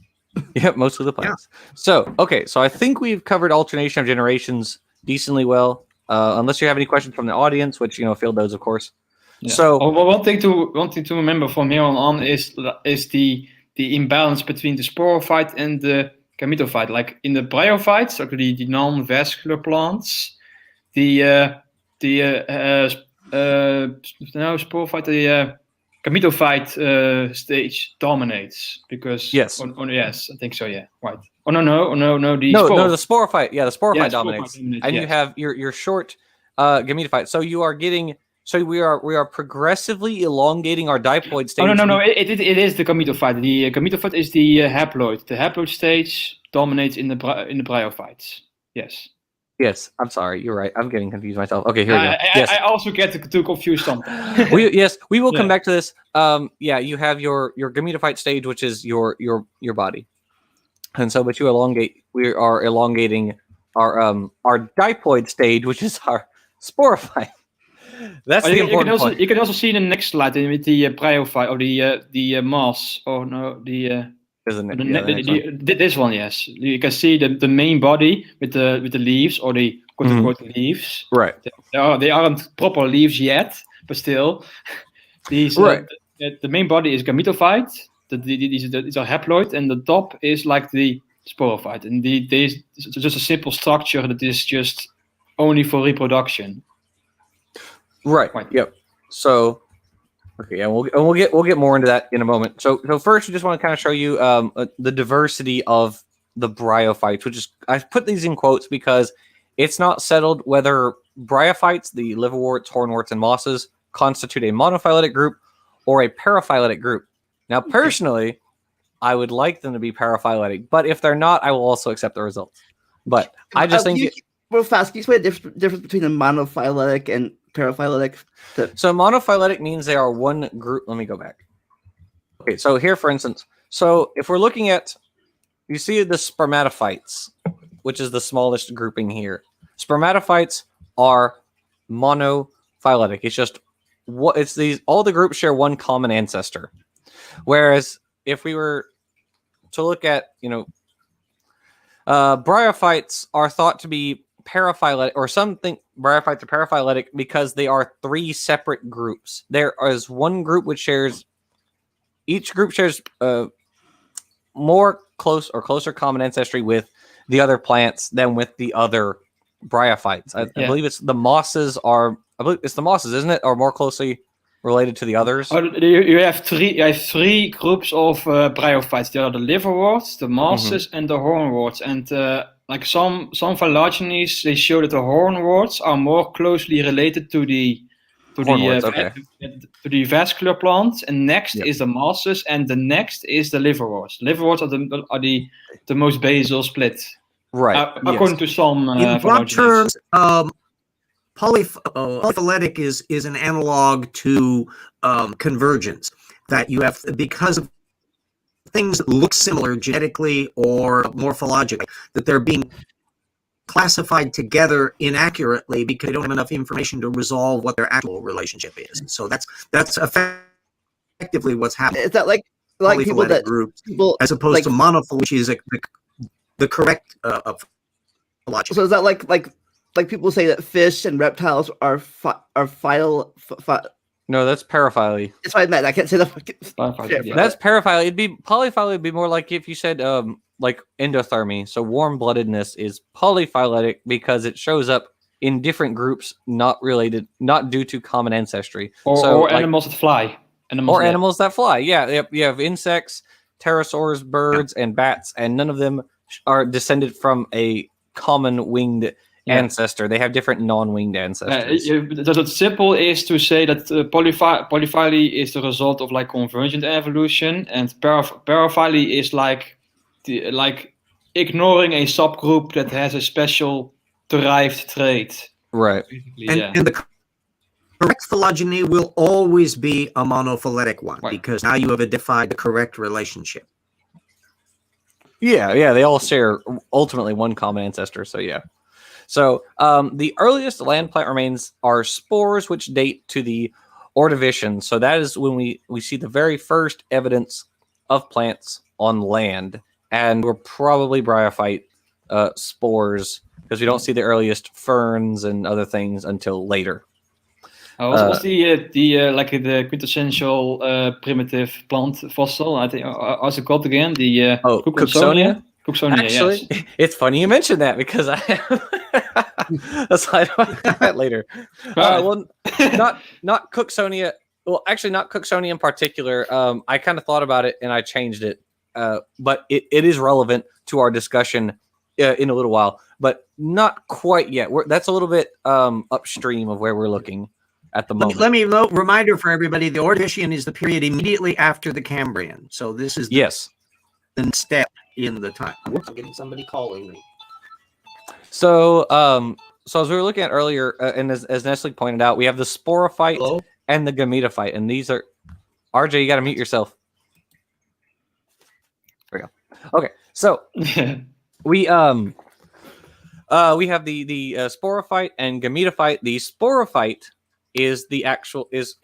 yeah, mostly the plants. So okay, so I think we've covered alternation of generations decently well. Unless you have any questions from the audience, which field those, of course. Yeah. So one thing to remember from here on is the imbalance between the Sporophyte and the Gametophyte. Like in the Bryophytes, so the non-vascular plants, the Sporophyte, the Gametophyte stage dominates because Yes. Yes, I think so. Yeah, right. Oh no, the the Sporophyte. Yeah, the Sporophyte Yeah, dominates, Sporophyte dominates, and you yes. have your short Gametophyte. So you are getting. So we are progressively elongating our diploid stage. Oh no! It is the Gametophyte. The Gametophyte is the haploid. The haploid stage dominates in the Bryophytes. Yes. Yes, I'm sorry. You're right. I'm getting confused myself. Okay, here we go. Yes. I also get too confused sometimes. we will come Yeah. back to this. You have your Gametophyte stage, which is your body, and so but you elongate. We are elongating our diploid stage, which is our Sporophyte. That's the important point. You can also see in the next slide with the Bryophyte or the mass. Oh no, Isn't it? Yeah, the next one. this one, yes. You can see the main body with the leaves or the quote unquote leaves. Right. They aren't proper leaves yet, but still, these Right. The main body is Gametophyte. These are haploid, and the top is like the Sporophyte, and it's just a simple structure that is just only for reproduction. Right. Yep. So, okay, yeah, we'll get more into that in a moment. So first, we just want to kind of show you the diversity of the Bryophytes, which is I put these in quotes because it's not settled whether Bryophytes, the liverworts, hornworts, and mosses, constitute a monophyletic group or a paraphyletic group. Now, personally, I would like them to be paraphyletic, but if they're not, I will also accept the results. But I just think real fast. Can you explain the difference between a monophyletic and paraphyletic? So monophyletic means they are one group. Let me go back. Okay, so here, for instance, so if we're looking at, you see the spermatophytes, which is the smallest grouping here. Spermatophytes are monophyletic. It's just what it's these. All the groups share one common ancestor. Whereas if we were to look at, Bryophytes are thought to be paraphyletic, or some think Bryophytes are paraphyletic because they are three separate groups. There is one group which shares, each group shares closer common ancestry with the other plants than with the other Bryophytes. I believe it's the mosses, isn't it? Are more closely related to the others. Oh, you have three groups of Bryophytes. There are the liverworts, the mosses, and the hornworts. And like some phylogenies, they show that the hornworts are more closely related to the vascular plants. And next is the mosses, and the next is the liverworts. Liverworts are the most basal split, right? According to some in broad phylogenies. terms. Polyphyletic is an analog to convergence, that you have, because of things that look similar genetically or morphologically, that they're being classified together inaccurately because they don't have enough information to resolve what their actual relationship is. So that's effectively what's happening. Is that like people that groups, as opposed to monophyletic, which is the correct phylogeny. So is that like people say that fish and reptiles are No, that's paraphyly. That's what I meant. I can't say that. That's paraphyly. It'd be polyphyly. Would be more like if you said like endothermy. So warm-bloodedness is polyphyletic because it shows up in different groups, not related, not due to common ancestry. Or animals that fly. Animals that fly. Yeah, you have insects, pterosaurs, birds, and bats, and none of them are descended from a common winged ancestor. They have different non-winged ancestors. The simple is to say that polyphyly is the result of like convergent evolution, and paraphyly is like ignoring a subgroup that has a special derived trait. Right. And the correct phylogeny will always be a monophyletic one, because now you have identified the correct relationship. Yeah, they all share ultimately one common ancestor. So yeah. So the earliest land plant remains are spores, which date to the Ordovician. So that is when we see the very first evidence of plants on land, and we're probably bryophyte spores because we don't see the earliest ferns and other things until later. What's the quintessential primitive plant fossil? I think how's it called again? The Cooksonia. Cooksonia. Actually, yes. it's funny you mentioned that because I have a slide about that later. Well, not Cooksonia. Well, actually, not Cooksonia in particular. I kind of thought about it and I changed it, but it is relevant to our discussion in a little while, but not quite yet. That's a little bit upstream of where we're looking at the moment. Let me reminder for everybody: the Ordovician is the period immediately after the Cambrian. So this is the step in the time. I'm getting somebody calling me. So, so as we were looking at earlier, and as Nestle pointed out, we have the Sporophyte and the Gametophyte, and these are RJ. You got to mute yourself. There we go. Okay, so we have the Sporophyte and Gametophyte. The Sporophyte is the actual is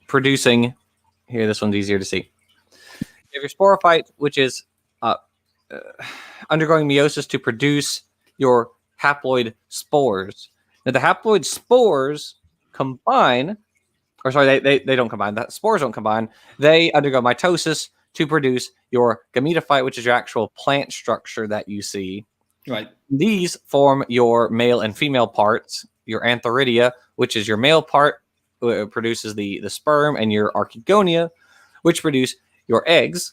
producing here. This one's easier to see. You have your Sporophyte, which is undergoing meiosis to produce your haploid spores. Now, the haploid spores combine, or sorry, they don't combine. The spores don't combine. They undergo mitosis to produce your Gametophyte, which is your actual plant structure that you see. Right. These form your male and female parts. Your Antheridia, which is your male part, produces the sperm, and your Archegonia, which produce your eggs.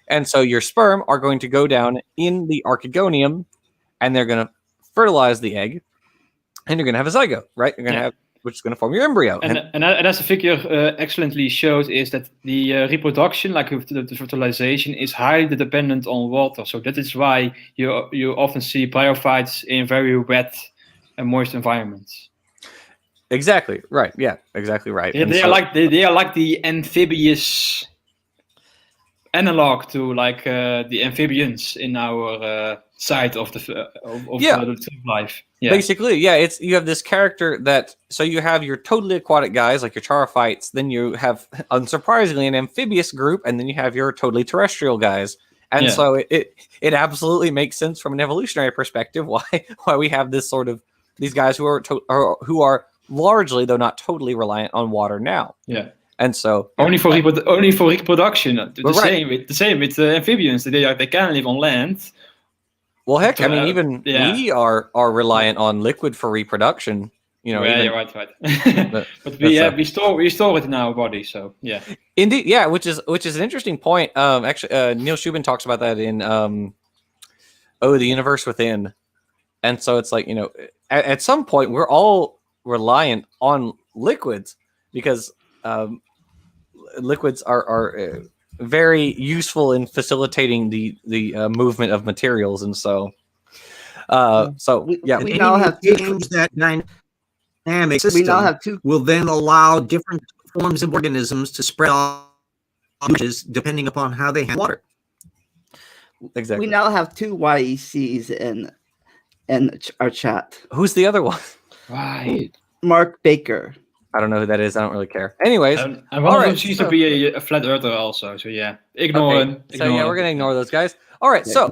And so your sperm are going to go down in the Archegonium, and they're going to fertilize the egg, and you're going to have a zygote, right? You're going to have, which is going to form your embryo. And as the figure excellently shows, is that the reproduction, like the fertilization, is highly dependent on water. So that is why you often see bryophytes in very wet and moist environments. Exactly right. Yeah, exactly right. Yeah, they are like the amphibious analog to like the amphibians in our side of the life. Yeah. Basically, yeah, you have this character that, so you have your totally aquatic guys like your charophytes, then you have, unsurprisingly, an amphibious group, and then you have your totally terrestrial guys. And so it absolutely makes sense from an evolutionary perspective why we have this sort of these guys who are largely, though not totally, reliant on water now. Yeah. And so only for reproduction. The same with the amphibians. They can live on land. Well, heck, I mean, even we are reliant on liquid for reproduction. You know. Yeah, you're right. But we store it in our body. So yeah. Indeed, yeah, which is an interesting point. Actually, Neil Shubin talks about that in The Universe Within, and so it's like, you know, at some point we're all reliant on liquids because liquids are very useful in facilitating the movement of materials, and so we now have changed that dynamic system. We now have will then allow different forms of organisms to spread on depending upon how they handle water. Exactly. We now have 2 YECs in our chat. Who's the other one? Right. Mark Baker. I don't know who that is. I don't really care. Anyways, and one of them seems to be a flat earther also. So yeah, ignore him. So yeah, we're gonna ignore those guys. All right. Yeah.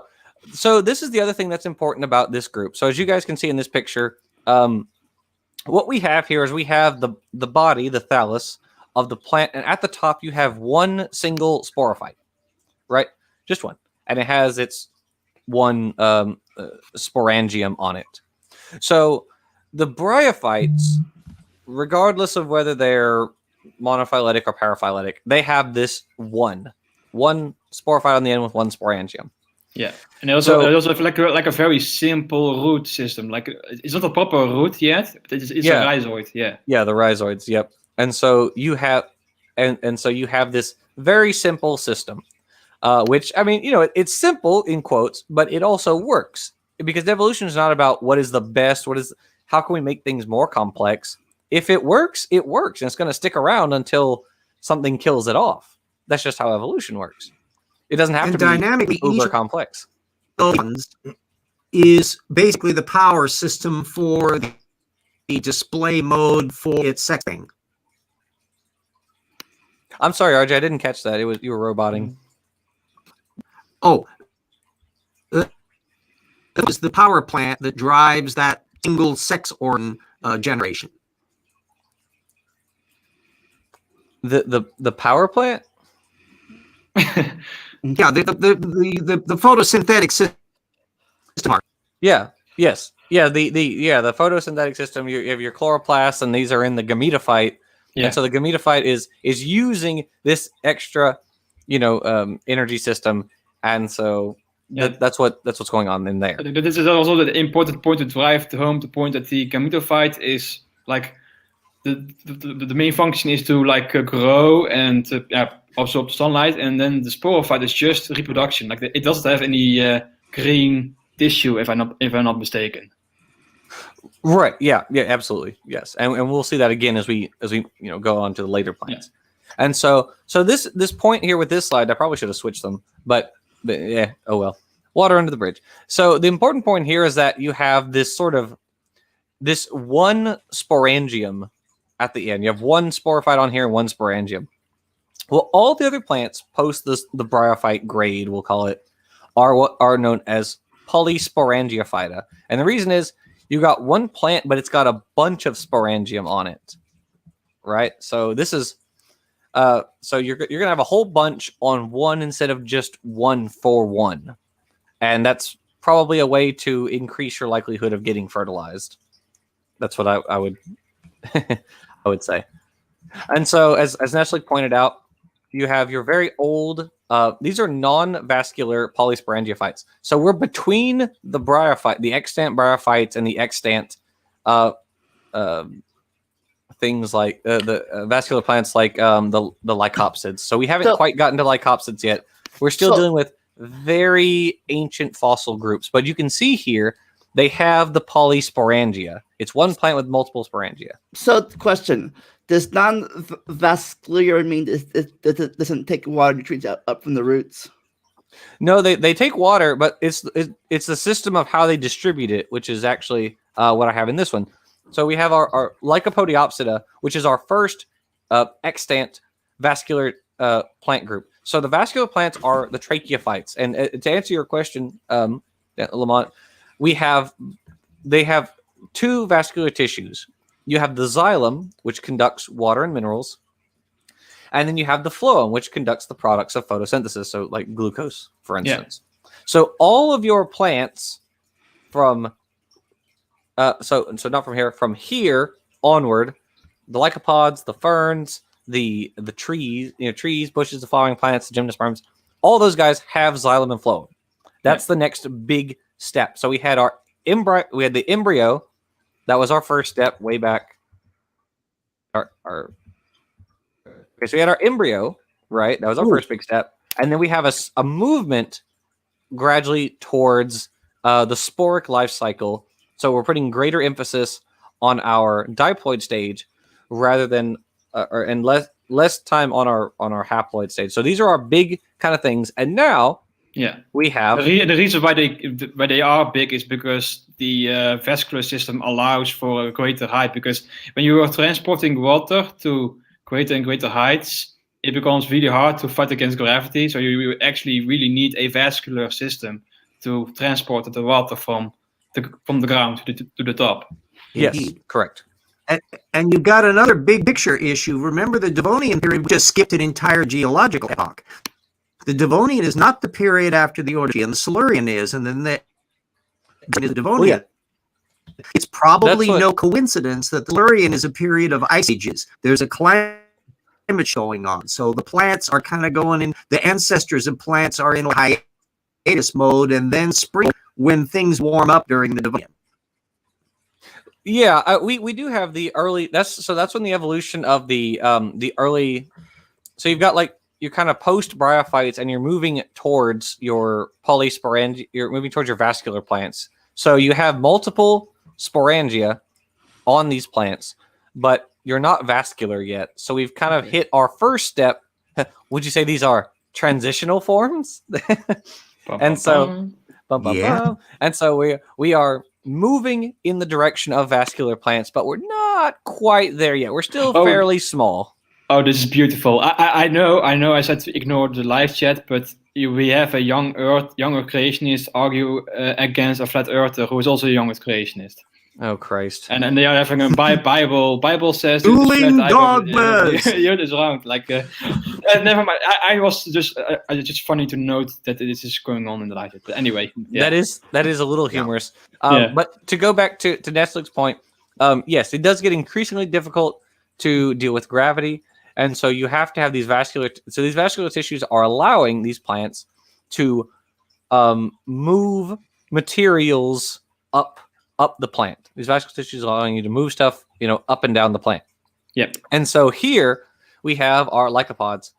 So this is the other thing that's important about this group. So as you guys can see in this picture, what we have here is we have the body, the thallus of the plant, and at the top you have one single sporophyte, right? Just one, and it has its one sporangium on it. So the bryophytes, regardless of whether they're monophyletic or paraphyletic, they have this one sporophyte on the end with one sporangium. Yeah, and they also have like a very simple root system. Like it's not a proper root yet, but it's a rhizoid. Yeah. Yeah, the rhizoids. Yep. And so you have, and so you have this very simple system, which, I mean, you know, it's simple in quotes, but it also works because evolution is not about what is the best, how can we make things more complex. If it works, it works, and it's going to stick around until something kills it off. That's just how evolution works. It doesn't have to be uber complex. Is basically the power system for the display mode for its sexing. I'm sorry, RJ, I didn't catch that. It was you were roboting. Oh, it was the power plant that drives that single sex organ generation. The power plant? Yeah, the photosynthetic system. Yeah. Yes. Yeah. The photosynthetic system. You have your chloroplasts, and these are in the gametophyte. Yeah. And so the gametophyte is using this extra, energy system, and so that's what's going on in there. This is also the important point to drive home the point that the gametophyte is like the main function is to grow and absorb sunlight, and then the sporophyte is just reproduction. Like it doesn't have any green tissue, if I'm not mistaken. Right. Yeah. Yeah. Absolutely. Yes. And we'll see that again as we go on to the later plants. Yeah. And so this point here with this slide, I probably should have switched them, but yeah. Oh well. Water under the bridge. So the important point here is that you have this one sporangium at the end. You have one sporophyte on here and one sporangium. Well, all the other plants post the bryophyte grade, we'll call it, are what are known as Polysporangiophyta. And the reason is you got one plant, but it's got a bunch of sporangium on it, right? So this is, so you're gonna have a whole bunch on one instead of just one for one, and that's probably a way to increase your likelihood of getting fertilized. That's what I would I would say. And so, as Nestle pointed out, you have your very old. These are non-vascular polysporangiophytes. So we're between the bryophyte, the extant bryophytes, and the extant things like the vascular plants, like the Lycopodids. So we haven't quite gotten to Lycopodids yet. We're still dealing with very ancient fossil groups. But you can see here they have the Polysporangia. It's one plant with multiple sporangia. So, question. Does non-vascular mean it doesn't take water nutrients up from the roots? No, they take water, but it's the system of how they distribute it, which is actually what I have in this one. So we have our Lycopodiopsida, which is our first extant vascular plant group. So the vascular plants are the tracheophytes. And to answer your question, Lamont, they have two vascular tissues. You have the xylem, which conducts water and minerals, and then you have the phloem, which conducts the products of photosynthesis, so like glucose, for instance. Yeah. So all of your plants from so not from here, from here onward, the lycopods, the ferns, the trees, trees, bushes, the flowering plants, the gymnosperms, all those guys have xylem and phloem. That's the next big step. So we had the embryo. That was our first step way back. Okay, so we had our embryo, right? That was our first big step. And then we have a movement gradually towards the sporic life cycle. So we're putting greater emphasis on our diploid stage rather than and less time on our haploid stage. So these are our big kind of things. And now we have the reason why they are big is because the vascular system allows for a greater height. Because when you are transporting water to greater and greater heights, it becomes really hard to fight against gravity. So you actually really need a vascular system to transport the water from the ground to the top. Yes, correct. And you've got another big picture issue. Remember, the Devonian period just skipped an entire geological epoch. The Devonian is not the period after the Ordovician. The Silurian is, and then the Devonian. It's probably no coincidence that the Silurian is a period of ice ages. There's a climate going on. So the plants are kind of going in, the ancestors of plants are in hiatus mode, and then spring when things warm up during the Devonian. Yeah, we do have the early. That's when the evolution of the early. So you've got you're kind of post bryophytes, and you're moving towards your polysporangia. You're moving towards your vascular plants. So you have multiple sporangia on these plants, but you're not vascular yet. So we've kind of hit our first step. Would you say these are transitional forms? And so, and so we are moving in the direction of vascular plants, but we're not quite there yet. We're still fairly small. Oh, this is beautiful. I know. I said to ignore the live chat, but we have a younger creationist argue against a flat earther who is also a younger creationist. Oh Christ! And they are having a Bible says Dueling dogmas. You're just around like. Never mind. I was just funny to note that this is going on in the live chat. But anyway, that is a little humorous. Yeah. But to go back to Nestlig's point, yes, it does get increasingly difficult to deal with gravity. And so you have to have these vascular tissues are allowing these plants to move materials up the plant. These vascular tissues are allowing you to move stuff, up and down the plant. Yep. And so here we have our lycopods.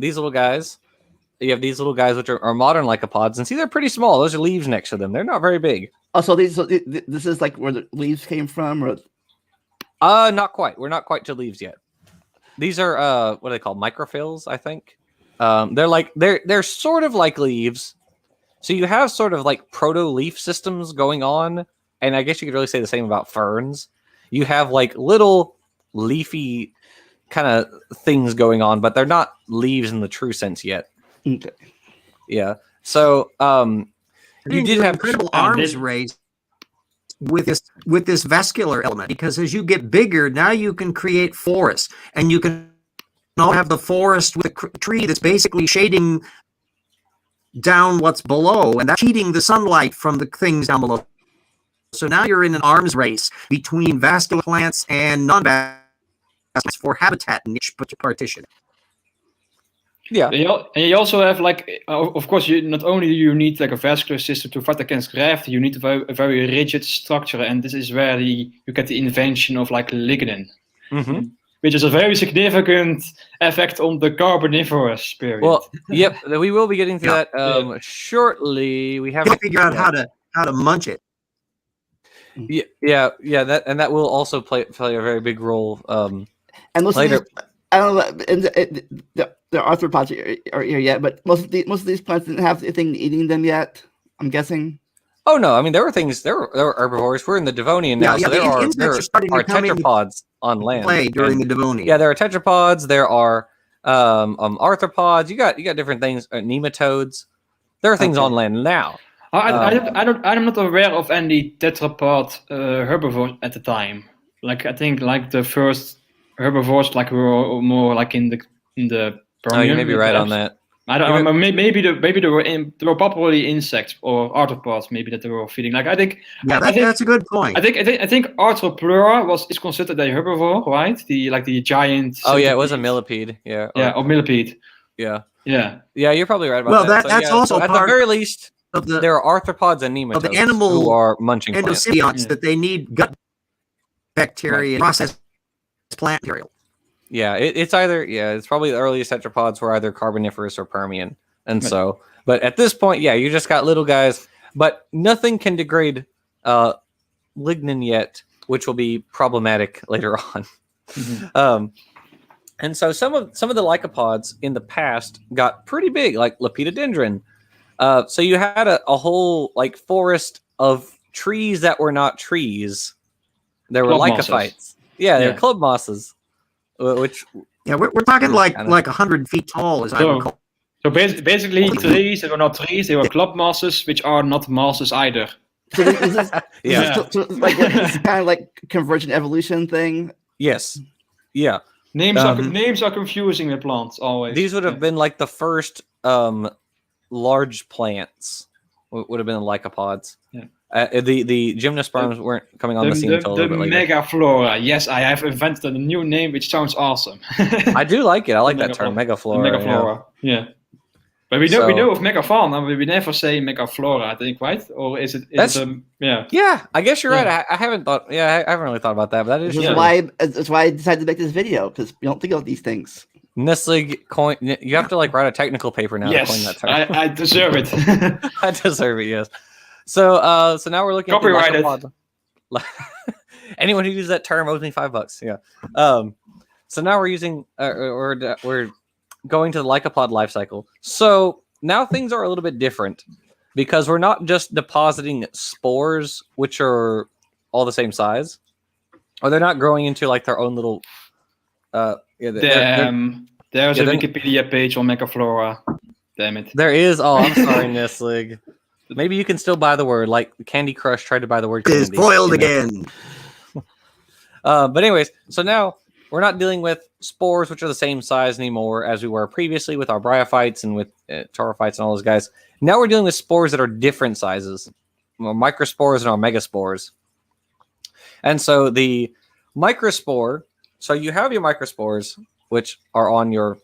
These little guys. You have these little guys, which are modern lycopods, and see, they're pretty small. Those are leaves next to them. They're not very big. Oh, so this is like where the leaves came from, or? Not quite. We're not quite to leaves yet. These are what are they called? Microfills, I think. They're sort of like leaves. So you have sort of like proto-leaf systems going on, and I guess you could really say the same about ferns. You have like little leafy kind of things going on, but they're not leaves in the true sense yet. Okay. Yeah. So you did have incredible arms race with this vascular element, because as you get bigger, now you can create forests, and you can all have the forest with a tree that's basically shading down what's below, and that's cheating the sunlight from the things down below. So now you're in an arms race between vascular plants and non-vascular plants for habitat niche partition. Yeah. And you also have of course, not only do you need like a vascular system to fight against gravity, you need a very rigid structure, and this is where you get the invention of like lignin, which is a very significant effect on the Carboniferous period. Well, yep, we will be getting to that shortly. We have to figure out how to munch it. Yeah, that will also play a very big role. And most later. Of these, I don't know, the arthropods are here yet, but most of these plants didn't have anything eating them yet, I'm guessing. Oh no, I mean there were herbivores. We're in the Devonian now, so there are tetrapods on land during the Devonian. Yeah, there are tetrapods. There are arthropods. You got different things. Nematodes. There are things on land now. I'm not aware of any tetrapod herbivores at the time. Like I think like the first herbivores were more like in the Permian. Oh, you may be right on that. I don't know. Maybe they were probably insects or arthropods. Maybe that they were feeding. Like I think. Yeah, that's a good point. I think Arthroplura is considered a herbivore, right? The giant. Oh yeah, it was a millipede. Yeah. Or millipede. Yeah. Yeah. Yeah, you're probably right about that. That's also at part the very least. There are arthropods and nematodes of the animal who are munching plants. endosymbionts that they need gut bacteria and processed plant material. Yeah, it's probably the earliest tetrapods were either Carboniferous or Permian. And so, but at this point, you just got little guys, but nothing can degrade lignin yet, which will be problematic later on. And so some of the lycopods in the past got pretty big, like Lepidodendron. So you had a whole like forest of trees that were not trees. There were lycophytes. They're club mosses. Which we're talking like 100 feet tall, as I recall. So basically, trees, they were not trees, they were club mosses, which are not mosses either. So this is kind of like convergent evolution thing. Yes. Yeah. Names are confusing with plants always. These would have been like the first large plants. Would have been the lycopods. Yeah. The Gymnosperms weren't coming on the scene until a little bit later. Megaflora. Yes, I have invented a new name which sounds awesome. I do like it. I like that term, Megaflora. Megaflora. Yeah. But we know of Megafauna, we never say Megaflora, I think, right? Or is it? Yeah, I guess you're right. I haven't thought. Yeah, I haven't really thought about that, but that is. That's why I decided to make this video, because we don't think of these things. Nestlig coin. You have to write a technical paper now to coin that term. I deserve it. I deserve it. Yes. So now we're looking copyrighted. At anyone who uses that term owes me $5. Yeah. So now we're using we're going to the Lycopod Lifecycle. So now things are a little bit different because we're not just depositing spores, which are all the same size, or they're not growing into like their own little Yeah, there's yeah, a they're- Wikipedia page on Megaflora. Damn it. there is. Oh, I'm sorry, Nestlig. Maybe you can still buy the word, like Candy Crush tried to buy the word It is candy. foiled you know? again. But anyways, so now we're not dealing with spores, which are the same size anymore as we were previously with our Bryophytes and with Chlorophytes and all those guys. Now we're dealing with spores that are different sizes, our microspores and our megaspores. And so the microspore, so you have your microspores, which are on your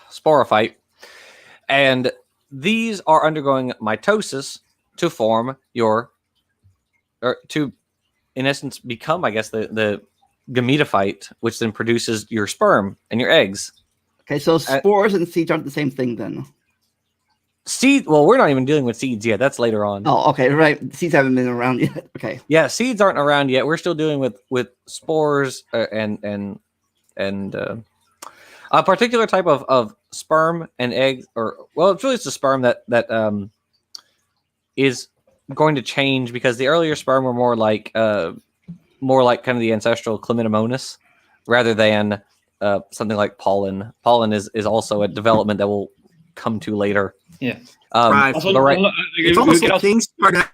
Sporophyte, and these are undergoing mitosis to form your, or to, in essence, become, I guess, the Gametophyte, which then produces your sperm and your eggs. Okay, so spores and seeds aren't the same thing then. Seed. Well, we're not even dealing with seeds yet. That's later on. Oh, okay, right. Seeds haven't been around yet. Okay. Yeah, seeds aren't around yet. We're still dealing with spores and a particular type of sperm and egg, or well, it's really just a sperm that is going to change, because the earlier sperm were more like kind of the ancestral Chlamydomonas rather than something like pollen. Pollen is also a development that we'll come to later. Yeah. Right. Also, but right. It's almost like things start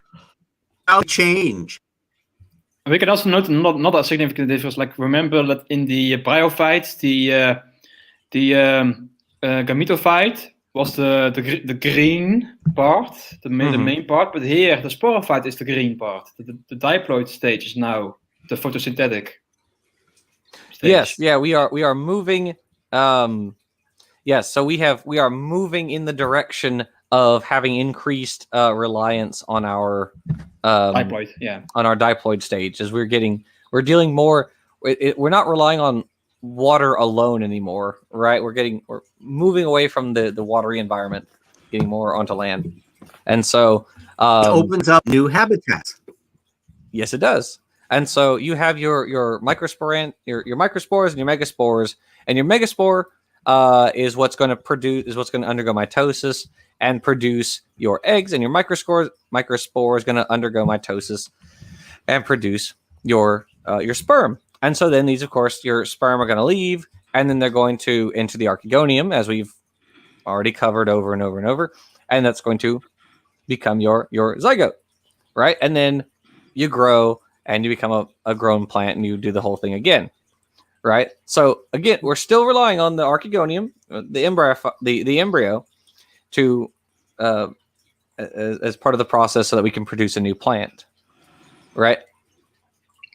out change. We can also note not a significant difference. Like, remember that in the Bryophytes, the Gametophyte was the green part, the main part, but here the Sporophyte is the green part. The diploid stage is now the photosynthetic stage. Yes, yeah, we are moving. Yes, so we are moving in the direction of having increased reliance on our Diploid, yeah, on our diploid stage, as we're dealing more. We're not relying on water alone anymore, right? We're moving away from the watery environment, getting more onto land, and so It opens up new habitats. yes, it does. And so you have your microspores and your megaspores, and your megaspore is what's going to undergo mitosis and produce your eggs, and your microspore is going to undergo mitosis and produce your sperm. And so then these, of course, your sperm are going to leave, and then they're going to enter the Archegonium, as we've already covered over and over and over, and that's going to become your zygote, right? And then you grow and you become a grown plant, and you do the whole thing again, right? So again, we're still relying on the Archegonium, the embryo, to as part of the process, so that we can produce a new plant, right?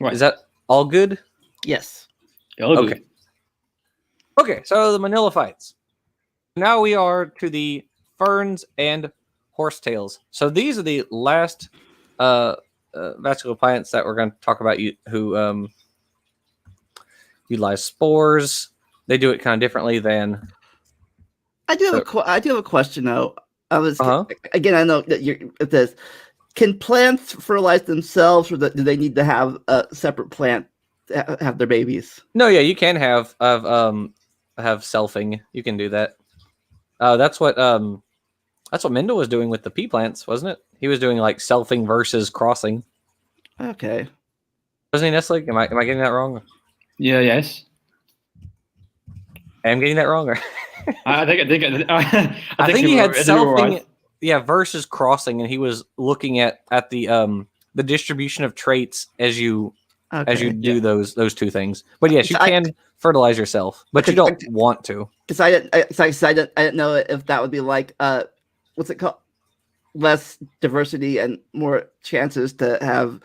Is that all good? Yes. Okay. Okay, so the Manilophytes. Now we are to the Ferns and Horsetails. So these are the last vascular plants that we're going to talk about, who utilize spores. They do it kind of differently than. I do have a question though. Again, I know that you're at this. Can plants fertilize themselves, or do they need to have a separate plant to have their babies? No, yeah, you can have selfing. You can do that. That's what Mendel was doing with the pea plants, wasn't it? He was doing like selfing versus crossing. Okay. Wasn't he, Nestlig? Am I getting that wrong? Yeah. Yes. I'm getting that wrong. Or I think he had selfing, right. Yeah, versus crossing, and he was looking at the distribution of traits as you do those two things. But yes, you can fertilize yourself, but you don't want to. Because I didn't know if that would be like what's it called? Less diversity and more chances to have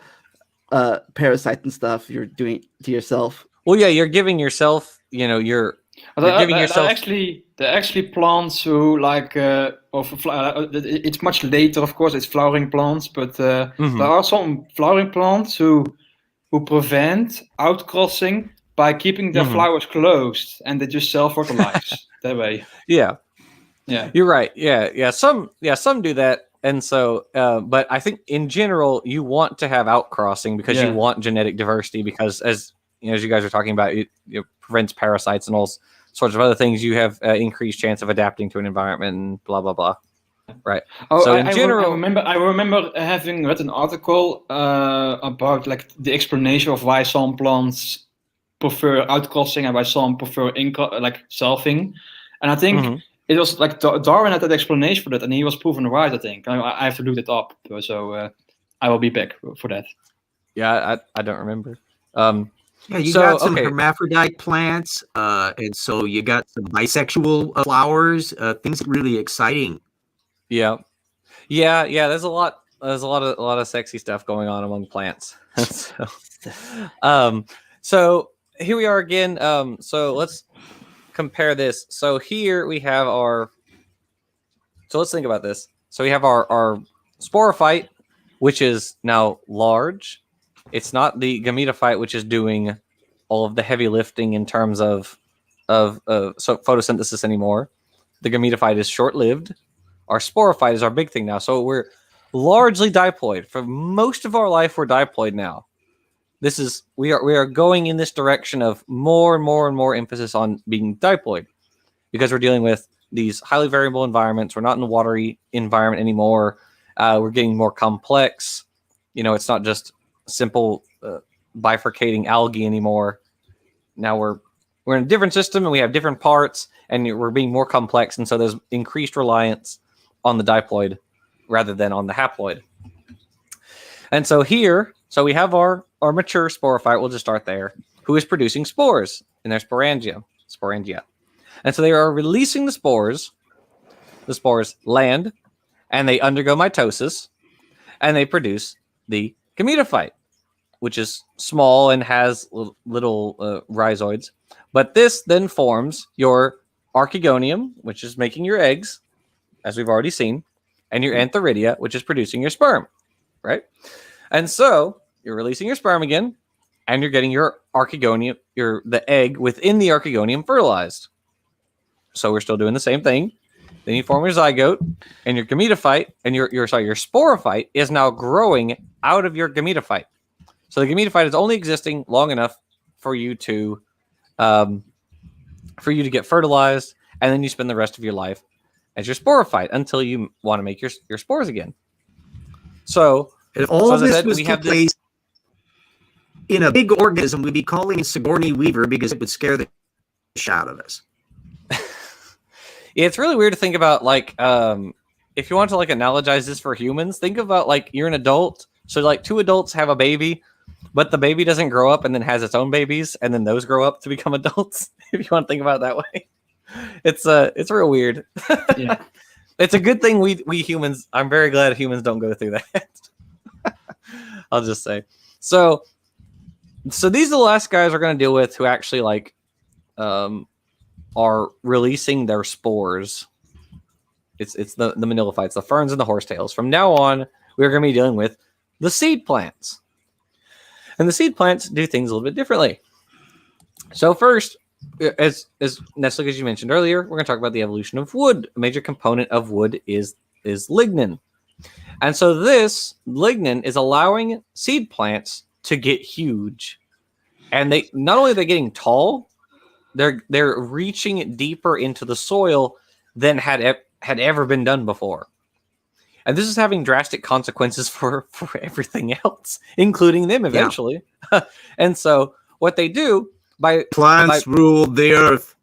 parasites and stuff you're doing to yourself. Well, yeah, you're giving yourself, you're giving yourself. They're actually plants who like, it's much later, of course, it's flowering plants, but there are some flowering plants who prevent outcrossing by keeping their flowers closed, and they just self-fertilize that way. Yeah. Yeah. You're right. Yeah. Some do that. And so, but I think in general, you want to have outcrossing because you want genetic diversity, because as you guys are talking about, it prevents parasites and all sorts of other things. You have increased chance of adapting to an environment and blah, blah, blah. Right. Oh, so in general, I remember having read an article about like the explanation of why some plants prefer outcrossing and why some prefer like selfing. And I think it was like Darwin had that explanation for that, and he was proven right. I think I have to look it up, so I will be back for that. Yeah, I don't remember. Yeah, you got some hermaphrodite plants, and so you got some bisexual flowers. Things really exciting. Yeah. There's a lot of sexy stuff going on among plants. So here we are again. So let's compare this. So here we have our. So let's think about this. So we have our Sporophyte, which is now large. It's not the Gametophyte, which is doing all of the heavy lifting in terms of photosynthesis anymore. The Gametophyte is short-lived. Our Sporophyte is our big thing now. So we're largely diploid. For most of our life, we're diploid now. We are going in this direction of more and more emphasis on being diploid, because we're dealing with these highly variable environments. We're not in a watery environment anymore. We're getting more complex. It's not just simple bifurcating algae anymore. Now we're in a different system, and we have different parts, and we're being more complex, and so there's increased reliance on the diploid rather than on the haploid. And so here, we have our mature sporophyte. We'll just start there, who is producing spores in their sporangia. And so they are releasing the spores. The spores land, and they undergo mitosis, and they produce the gametophyte, which is small and has little rhizoids. But this then forms your Archegonium, which is making your eggs, as we've already seen, and your Antheridia, which is producing your sperm, right? And so you're releasing your sperm again, and you're getting your Archegonium, the egg within the Archegonium fertilized. So we're still doing the same thing. Then you form your zygote, and your gametophyte, and your sporophyte is now growing out of your gametophyte. So the gametophyte is only existing long enough for you to get fertilized, and then you spend the rest of your life as your sporophyte until you want to make your spores again. So if all of this was took place in a big organism, we'd be calling it Sigourney Weaver, because it would scare the shit out of us. It's really weird to think about, like, if you want to, like, analogize this for humans, think about, like, you're an adult. So, like, two adults have a baby, but the baby doesn't grow up and then has its own babies, and then those grow up to become adults, if you want to think about it that way. It's real weird. Yeah. It's a good thing we humans, I'm very glad humans don't go through that. I'll just say. So these are the last guys we're going to deal with who actually, like, are releasing their spores. It's the manilophytes, the ferns and the horsetails. From now on, we're going to be dealing with the seed plants. And the seed plants do things a little bit differently. So first, as Nestle, as you mentioned earlier, we're going to talk about the evolution of wood. A major component of wood is lignin. And so this lignin is allowing seed plants to get huge. And they not only are they getting tall, they're reaching deeper into the soil than had ever been done before. And this is having drastic consequences for everything else, including them eventually. Yeah. And so what they do plants rule the earth.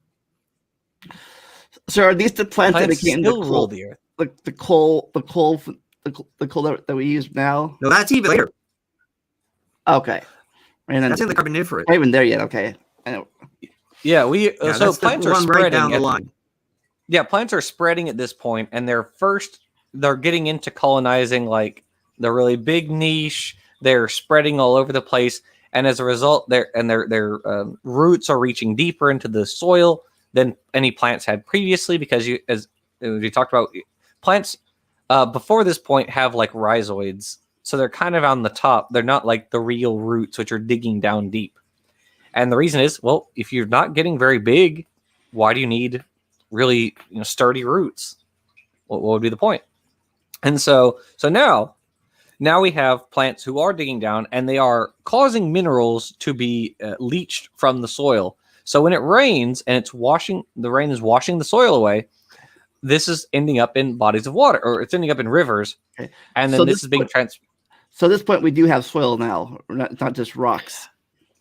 So are these the plants that became still rule the earth? The coal that we use now? No, that's even later. Okay. And then that's in the Carboniferous. Not even there yet. Okay. I know. Yeah, so plants are spreading right down the line. Yeah, plants are spreading at this point, and they're getting into colonizing like the really big niche. They're spreading all over the place, and as a result, their roots are reaching deeper into the soil than any plants had previously. Because as we talked about, plants before this point have like rhizoids, so they're kind of on the top. They're not like the real roots, which are digging down deep. And the reason is, well, if you're not getting very big, why do you need really sturdy roots? What would be the point? And so now we have plants who are digging down, and they are causing minerals to be leached from the soil. So when it rains and the rain is washing the soil away, this is ending up in bodies of water, or it's ending up in rivers. Okay. And then this is being So at this point, we do have soil now, not just rocks.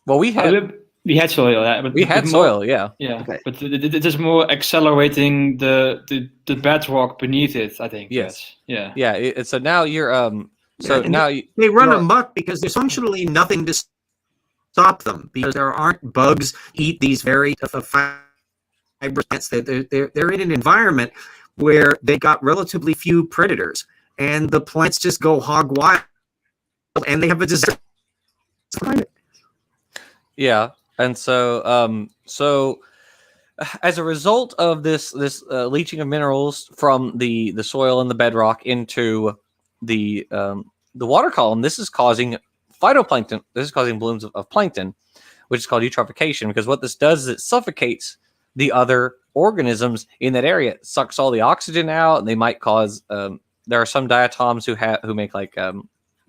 Well, we have. We had soil, yeah, but We had more- soil, yeah. Yeah, Okay. but it is more accelerating the bedrock beneath it, I think. Yes. Yeah. Yeah. So now you're so and now they run you're- amok because there's functionally nothing to stop them, because there aren't bugs eat these very fibrous plants. They're in an environment where they got relatively few predators, and the plants just go hog wild, and they have a disaster. Yeah, and so as a result of this leaching of minerals from the soil and the bedrock into the water column, this is causing phytoplankton. This is causing blooms of plankton, which is called eutrophication. Because what this does is it suffocates the other organisms in that area. It sucks all the oxygen out, and they might cause. There are some diatoms who make like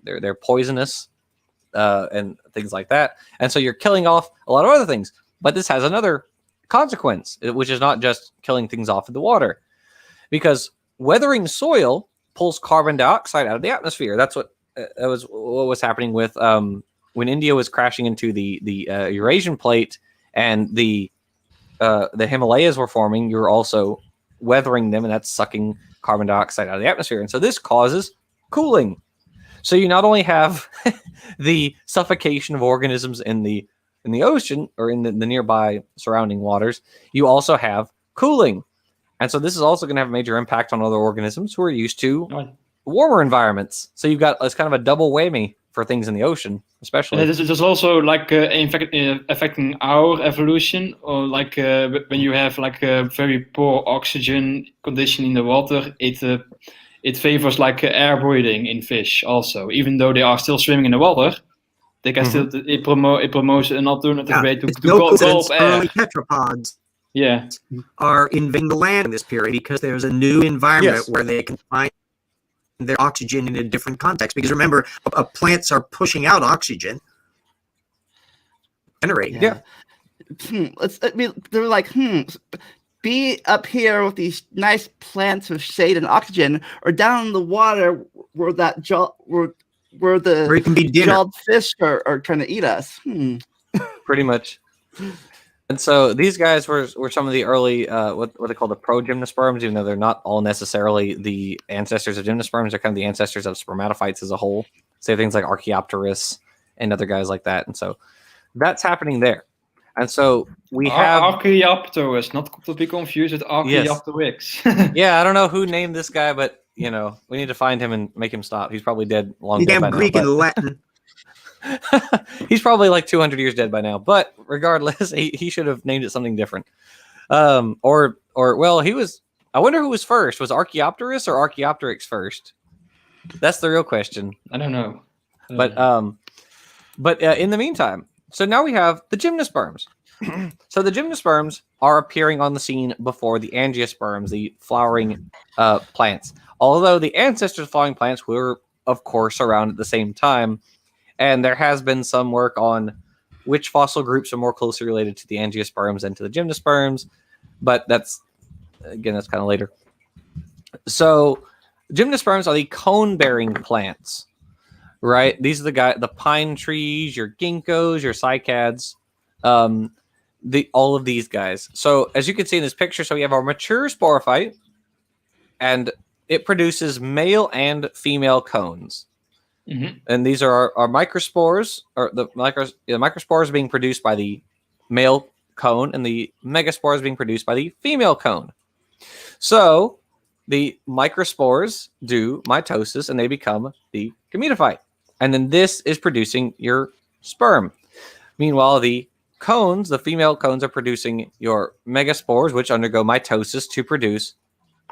they're poisonous. And things like that. And so you're killing off a lot of other things. But this has another consequence, which is not just killing things off in the water. Because weathering soil pulls carbon dioxide out of the atmosphere. That's what was happening with when India was crashing into the Eurasian plate and the Himalayas were forming. You're also weathering them, and that's sucking carbon dioxide out of the atmosphere. And so this causes cooling. So you not only have the suffocation of organisms in the ocean or in the nearby surrounding waters, you also have cooling. And so this is also going to have a major impact on other organisms who are used to warmer environments. So you've got it's kind of a double whammy for things in the ocean, especially. And it is also like affecting our evolution, or like when you have like a very poor oxygen condition in the water, it favors like air breathing in fish also. Even though they are still swimming in the water, they can still it promotes an alternative way to go up air. Early tetrapods Yeah, are invading the land in this period because there's a new environment Yes. where they can find their oxygen in a different context. Because remember, plants are pushing out oxygen, generating. Yeah. They're like, be up here with these nice plants with shade and oxygen, or down in the water where where the Where it can be dinner. jawed fish are trying to eat us. Pretty much. And so these guys were some of the early what they call the pro-gymnosperms, even though they're not all necessarily the ancestors of gymnosperms. They're kind of the ancestors of spermatophytes as a whole. Say things like Archaeopteryx and other guys like that. And so that's happening there. And so we have Archaeopteryx, not to be confused with Archaeopteryx. yeah, I don't know who named this guy, but we need to find him and make him stop. He's probably dead long dead by Damn Greek now, and Latin. he's probably like 200 years dead by now, but regardless, he should have named it something different. Well, he was. I wonder who was first. Was Archaeopteryx or Archaeopteryx first? That's the real question. I don't know. But in the meantime, so now we have the gymnosperms. So the gymnosperms are appearing on the scene before the angiosperms, the flowering plants. Although the ancestors of flowering plants were, of course, around at the same time. And there has been some work on which fossil groups are more closely related to the angiosperms and to the gymnosperms, but that's kind of later. So gymnosperms are the cone-bearing plants, right? These are the pine trees, your ginkgos, your cycads, all of these guys. So as you can see in this picture, so we have our mature sporophyte, and it produces male and female cones. Mm-hmm. And these are our microspores, or the microspores being produced by the male cone, and the megaspores being produced by the female cone. So the microspores do mitosis, and they become the gametophyte. And then this is producing your sperm. Meanwhile, the cones, the female cones, are producing your megaspores, which undergo mitosis to produce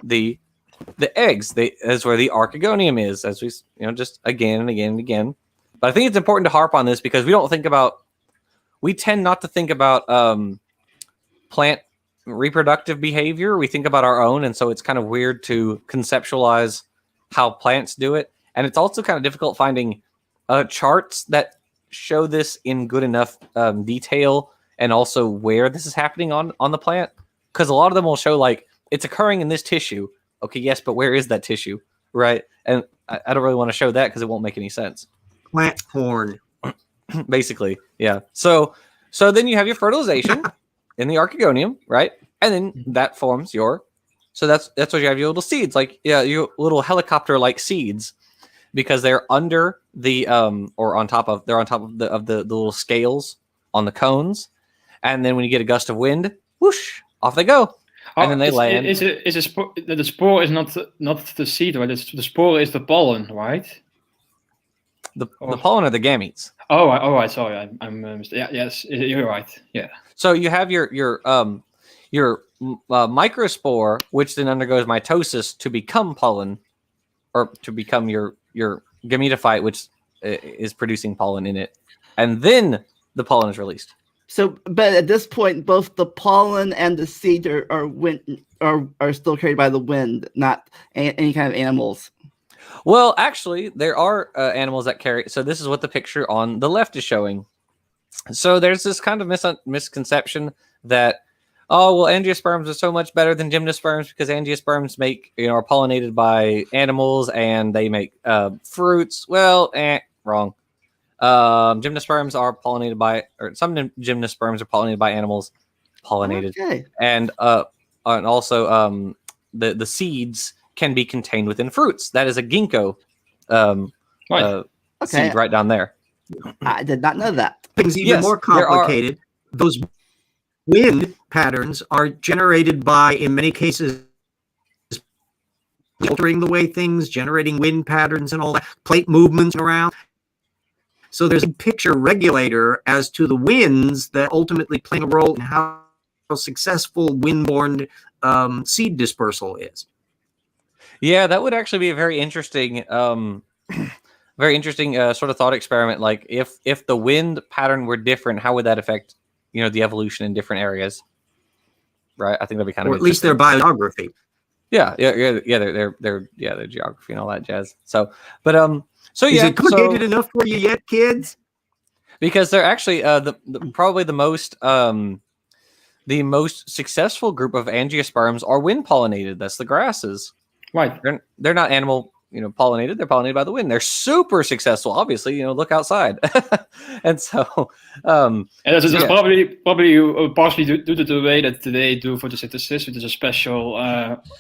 the eggs. That's where the Archegonium is, as we just again and again and again. But I think it's important to harp on this because we tend not to think about plant reproductive behavior. We think about our own, and so it's kind of weird to conceptualize how plants do it. And it's also kind of difficult finding charts that show this in good enough detail, and also where this is happening on the plant, because a lot of them will show like it's occurring in this tissue. Okay, yes, but where is that tissue, right? And I don't really want to show that because it won't make any sense. Plant porn. Basically, yeah. So So then you have your fertilization in the Archegonium, right? And then that forms your. So that's what you have, your little seeds, like your little helicopter-like seeds, because they're under the or on top of the little scales on the cones, and then when you get a gust of wind, whoosh, off they go, and then they land. The spore is not the seed, right? The spore is the pollen, right? The pollen are the gametes. Oh, right. Sorry, I'm yes, you're right. Yeah. So you have your microspore, which then undergoes mitosis to become pollen, or to become your gametophyte, which is producing pollen in it, and then the pollen is released. So, but at this point, both the pollen and the seed are still carried by the wind, not any kind of animals. Well, actually, there are animals that carry. So this is what the picture on the left is showing. So there's this kind of misconception that, oh, well, angiosperms are so much better than gymnosperms because angiosperms are pollinated by animals and they make fruits. Well, wrong. Gymnosperms are pollinated by, or some gymnosperms are pollinated by animals, Okay. and also the seeds can be contained within fruits. That is a ginkgo seed right down there. I did not know that. Things even more complicated. Those wind patterns are generated by, in many cases, altering the way things, generating wind patterns and all that, plate movements around. So there's a picture regulator as to the winds that ultimately play a role in how successful wind-borne seed dispersal is. Yeah, that would actually be a very interesting, sort of thought experiment. Like if the wind pattern were different, how would that affect, the evolution in different areas? Right. I think that'd be kind of, or at least their biography. Yeah. Their geography and all that jazz. So, but so is it complicated enough for you yet, kids? Because they're actually probably the most successful group of angiosperms are wind pollinated. That's the grasses. Right. They're not animal, pollinated. They're pollinated by the wind. They're super successful. Obviously, look outside. And so, and that's probably partially due to the way that they do photosynthesis, which is a special,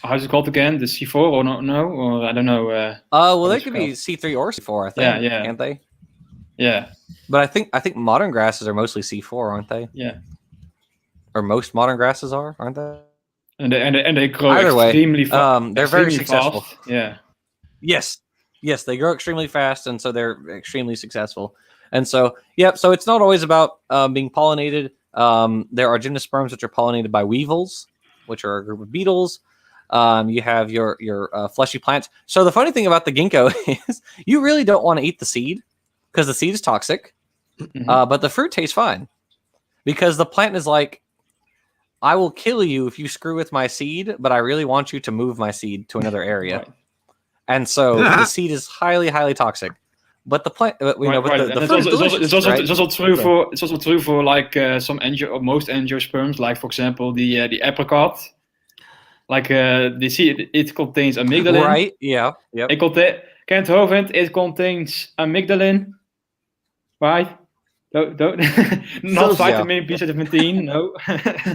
how's it called again? The C4 or no, or I don't know. Well, they could be C3 or C4, I think. Yeah. Can't they? Yeah. But I think modern grasses are mostly C4, aren't they? Yeah. Or most modern grasses aren't they? And they grow either extremely way, fast. They're very successful. Fast. Yeah. Yes, they grow extremely fast, and so they're extremely successful. And so, so it's not always about being pollinated. There are gymnosperms which are pollinated by weevils, which are a group of beetles. You have your fleshy plants. So the funny thing about the ginkgo is you really don't want to eat the seed because the seed is toxic, but the fruit tastes fine because the plant is like, I will kill you if you screw with my seed, but I really want you to move my seed to another area. Right. And so the seed is highly, highly toxic. But the plant, the fruit is delicious. It's also true for like some most angiosperms, like for example the apricot. Like the seed, it contains amygdalin. Right. Yeah. Yep. It contains amygdalin. Right. Don't not vitamin B, vitamin no.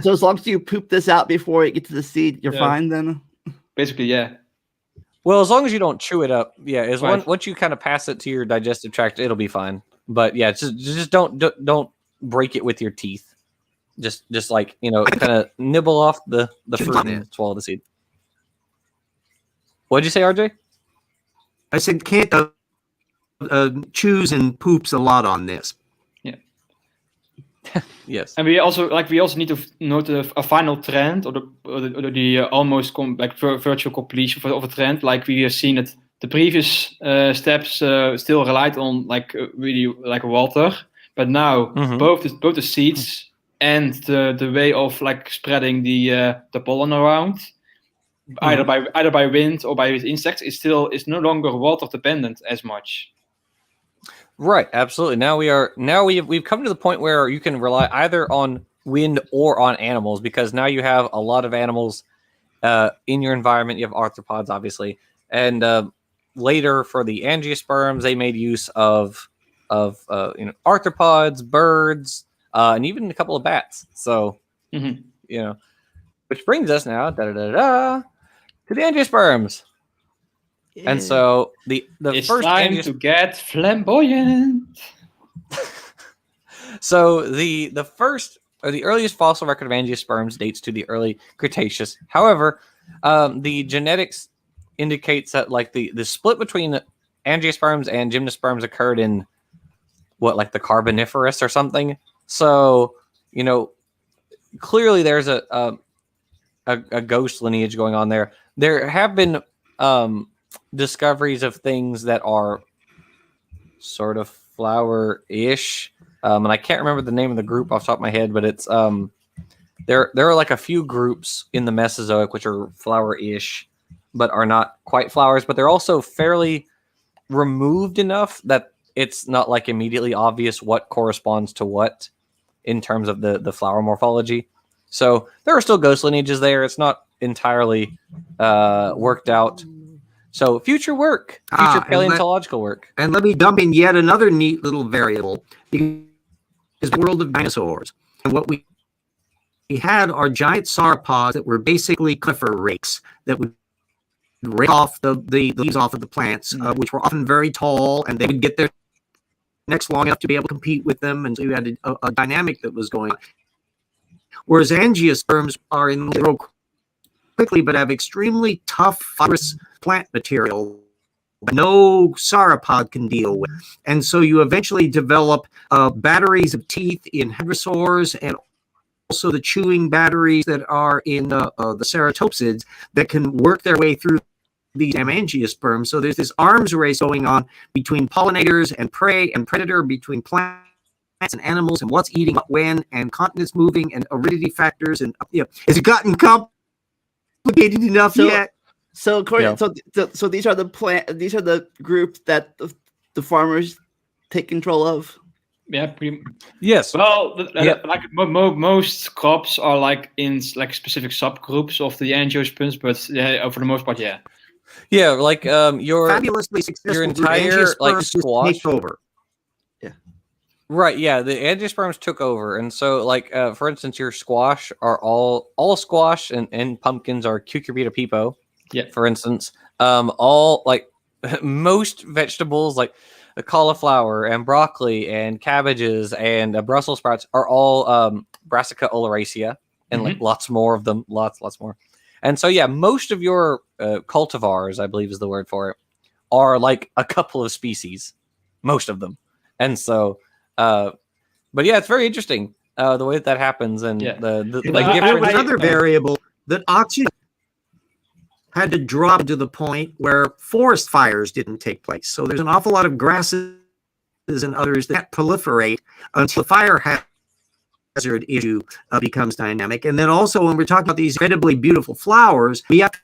So as long as you poop this out before it gets to the seed, you're fine then? Basically, yeah. Well, as long as you don't chew it up, once you kind of pass it to your digestive tract, it'll be fine. But yeah, just don't break it with your teeth. Just like, kind of nibble off the fruit and swallow the seed. What'd you say, RJ? I said can't chews and poops a lot on this. Yes, and we also need to note a final trend, or the almost virtual completion of a trend. Like we have seen that the previous steps still relied on really water, but now both the seeds and the way of spreading the pollen around, either by wind or by insects, is no longer water dependent as much. Right, absolutely. Now we've come to the point where you can rely either on wind or on animals, because now you have a lot of animals in your environment. You have arthropods, obviously, and later for the angiosperms, they made use of arthropods, birds, and even a couple of bats. So, Mhm. which brings us now to the angiosperms. And so the It's first time to get flamboyant. So the first or the earliest fossil record of angiosperms dates to the early Cretaceous. However, the genetics indicates that like the split between angiosperms and gymnosperms occurred in like the Carboniferous or something. So clearly there's a ghost lineage going on there. There have been discoveries of things that are sort of flower-ish. And I can't remember the name of the group off the top of my head, but it's there are like a few groups in the Mesozoic which are flower-ish, but are not quite flowers, but they're also fairly removed enough that it's not like immediately obvious what corresponds to what in terms of the flower morphology. So there are still ghost lineages there. It's not entirely worked out. So future paleontological work. And let me dump in yet another neat little variable, is the world of dinosaurs. And what we had are giant sauropods that were basically conifer rakes that would rake off the leaves off of the plants, which were often very tall, and they would get their necks long enough to be able to compete with them. And so you had a dynamic that was going on. Whereas angiosperms are in the grow quickly, but have extremely tough fibrous plant material no sauropod can deal with. And so you eventually develop batteries of teeth in hadrosaurs and also the chewing batteries that are in the ceratopsids that can work their way through these angiosperms. So there's this arms race going on between pollinators and prey and predator, between plants and animals, and what's eating what when, and continents moving, and aridity factors. And has it gotten complicated enough yet? So according, so these are the groups that the farmers take control of. Yeah, yes. Well, like most crops are like in like specific subgroups of the angiosperms, but yeah, for the most part, yeah. Yeah, like your fabulously successful your entire like squash take over. Yeah. Right, yeah, the angiosperms took over, and so like for instance, your squash are all squash and pumpkins are Cucurbita pepo. Yeah. For instance, all like most vegetables like cauliflower and broccoli and cabbages and Brussels sprouts are all Brassica oleracea, and like lots more of them, lots more. And so yeah, most of your cultivars, I believe is the word for it, are like a couple of species, most of them. And so, but yeah, it's very interesting the way that happens, and the like different another variable that oxygen had to drop to the point where forest fires didn't take place. So there's an awful lot of grasses and others that proliferate until the fire hazard issue becomes dynamic. And then also when we're talking about these incredibly beautiful flowers, we have to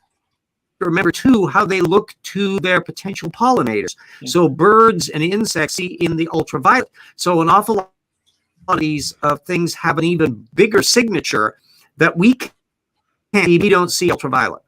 remember too how they look to their potential pollinators. So birds and insects see in the ultraviolet. So an awful lot of these things have an even bigger signature that we can't see. We don't see ultraviolet.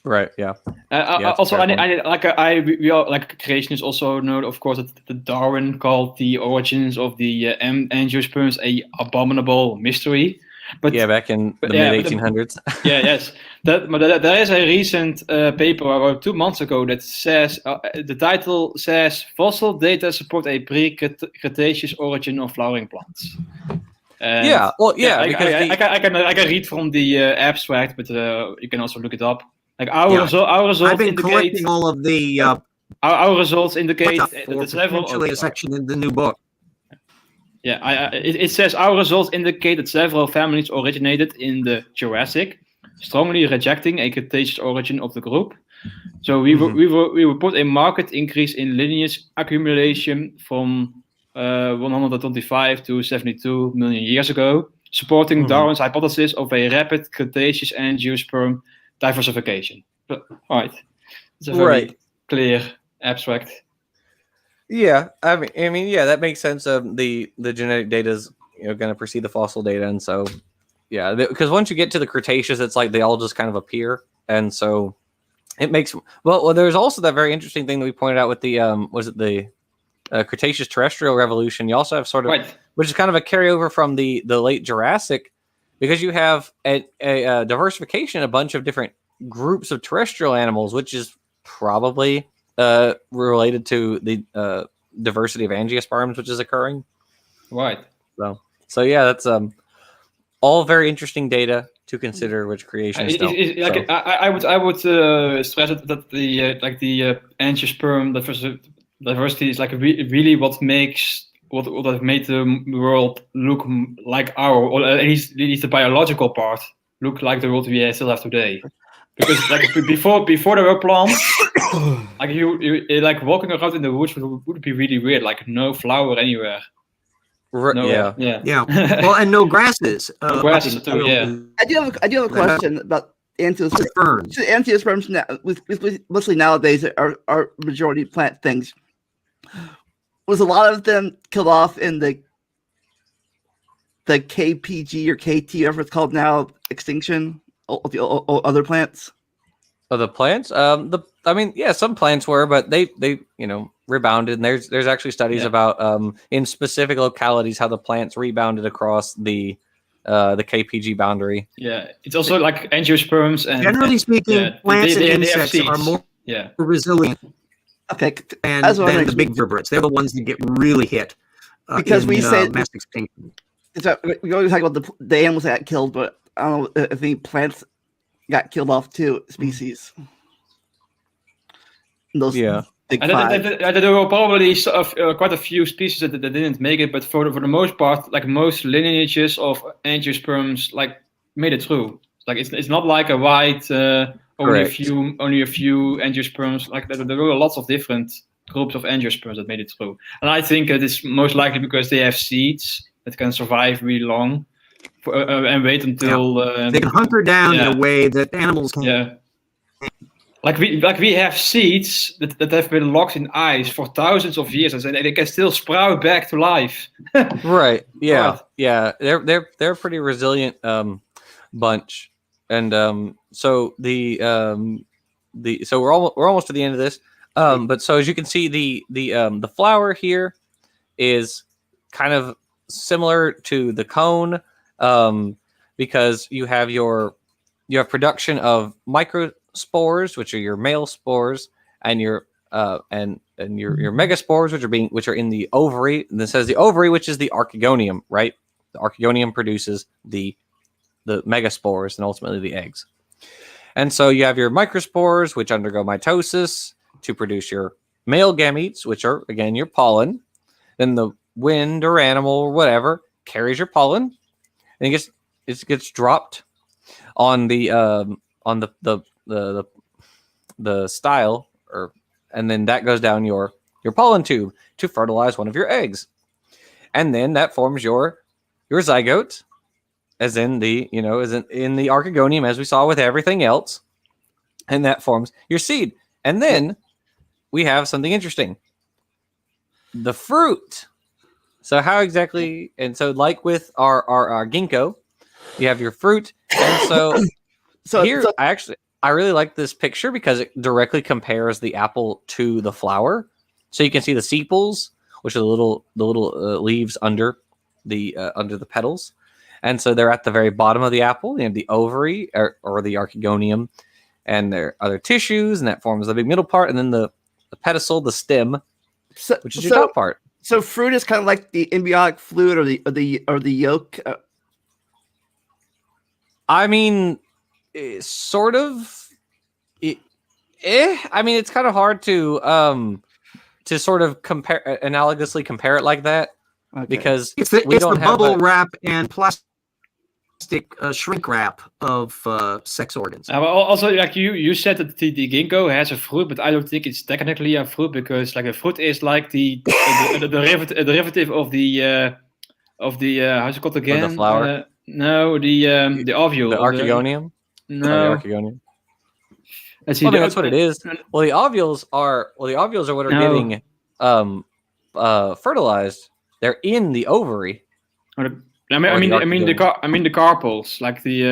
Right. Yeah. Also, we all like creationists also know, of course, that Darwin called the origins of the angiosperms a abominable mystery. But yeah, back in the mid 1800s. Yes. There is a recent paper I wrote 2 months ago that says the title says fossil data support a pre-Cretaceous origin of flowering plants. Because I can read from the abstract, but you can also look it up. Like our results I've been collecting all of the our results indicate that several a section in the new book. Yeah, it says our results indicate that several families originated in the Jurassic, strongly rejecting a Cretaceous origin of the group. So we report a marked increase in lineage accumulation from 125 to 72 million years ago, supporting Darwin's hypothesis of a rapid Cretaceous angiosperm diversification. But, all right, it's a very clear abstract. Yeah, I mean, yeah, that makes sense. The genetic data is going to precede the fossil data, and so yeah, because once you get to the Cretaceous, it's like they all just kind of appear, and so it makes well. There's also that very interesting thing that we pointed out with the was it the Cretaceous terrestrial revolution. You also have sort of which is kind of a carryover from the late Jurassic, because you have a diversification, a bunch of different groups of terrestrial animals, which is probably related to the diversity of angiosperms, which is occurring. Right. So yeah, that's all very interesting data to consider, which creations don't. I would stress that the angiosperm diversity is like really what makes what have made the world look like or at least the biological part look like the world we still have today. Because like before there were plants, like you like walking around in the woods would be really weird. Like no flower anywhere. Yeah. Well, and no grasses. No grasses too. Yeah. I do have a question about angiosperms. Ferns. Angiosperms now, mostly nowadays are majority plant things. Was a lot of them killed off in the KPG or KT, whatever it's called now, extinction of the other plants? Of the plants, some plants were, but they rebounded. And there's actually studies about in specific localities how the plants rebounded across the KPG boundary. Yeah, it's also like angiosperms and generally speaking, plants and insects are more resilient. Okay, and then the big vertebrates, they're the ones that get really hit. Because we say mass extinction. We always talk about the animals that got killed, but I don't know if the plants got killed off too. Species. Those big five. There were probably quite a few species that didn't make it, but for the most part, like most lineages of angiosperms, like made it through. Like it's not like a wide. Only a few angiosperms. Like there were lots of different groups of angiosperms that made it through, and I think it is most likely because they have seeds that can survive really long, and wait until they can hunker down in a way that animals can. Yeah, like we have seeds that have been locked in ice for thousands of years, and they can still sprout back to life. Right. Yeah. Right. Yeah. They're a pretty resilient bunch. And so so we're almost to the end of this. But so as you can see, the flower here is kind of similar to the cone, because you have production of microspores, which are your male spores, and your megaspores, which are in the ovary. And this says the ovary, which is the Archegonium, right? The Archegonium produces the megaspores and ultimately the eggs. And so you have your microspores, which undergo mitosis to produce your male gametes, which are again your pollen. Then the wind or animal or whatever carries your pollen, and it gets dropped on the style, and then that goes down your pollen tube to fertilize one of your eggs, and then that forms your zygote. As in the Archegonium, as we saw with everything else, and that forms your seed. And then we have something interesting: the fruit. So how exactly? And so, like with our ginkgo, you have your fruit. And so I really like this picture because it directly compares the apple to the flower. So you can see the sepals, which are the little leaves under the petals. And so they're at the very bottom of the apple. You have the ovary or the Archegonium, and there are other tissues, and that forms the big middle part, and then the pedicel, the stem, which is your top part. So fruit is kind of like the embryonic fluid or the yolk. I mean, sort of. I mean, it's kind of hard to sort of analogously compare it like that, because it's the bubble wrap and plastic shrink wrap of sex organs. Also, like you said that the ginkgo has a fruit, but I don't think it's technically a fruit, because like a fruit is like the derivative of the how's it called again? The flower. No, the ovule. The Archegonium. No, the Archegonium. That's what it is. Well, the ovules are what are getting fertilized. They're in the ovary. I mean the carpels, like the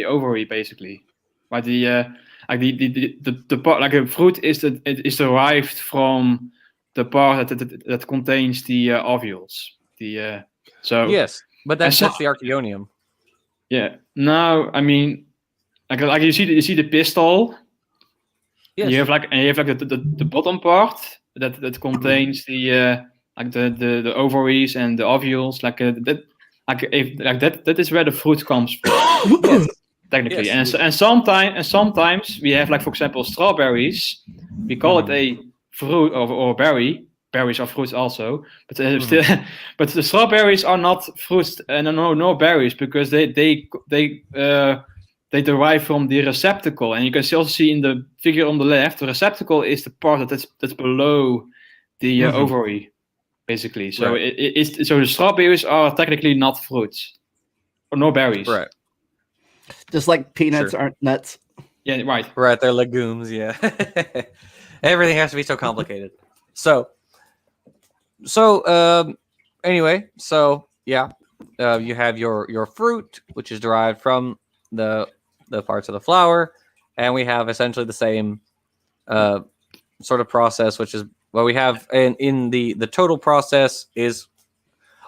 ovary basically. But the part like a fruit is derived from the part that contains the ovules. Yes, but that's so- just the Archegonium. Yeah. No, I mean, like you see the pistil. Yes. You have the bottom part that contains the ovaries and the ovules. That is where the fruit comes from. Yes. Technically, Yes. and sometimes we have, like, for example, strawberries. We call it a fruit or berry. Berries are fruits also, but still, but the strawberries are not fruits and no berries, because they derive from the receptacle. And you can also see in the figure on the left, the receptacle is the part that's below the ovary, basically. So Right. so the strawberries are technically not fruits or no berries. Right. Just like peanuts Sure. aren't nuts. Yeah, right. Right, they're legumes, yeah. Everything has to be so complicated. So anyway, so yeah, you have your fruit, which is derived from the parts of the flower, and we have essentially the same sort of process, which is what we have in the total process is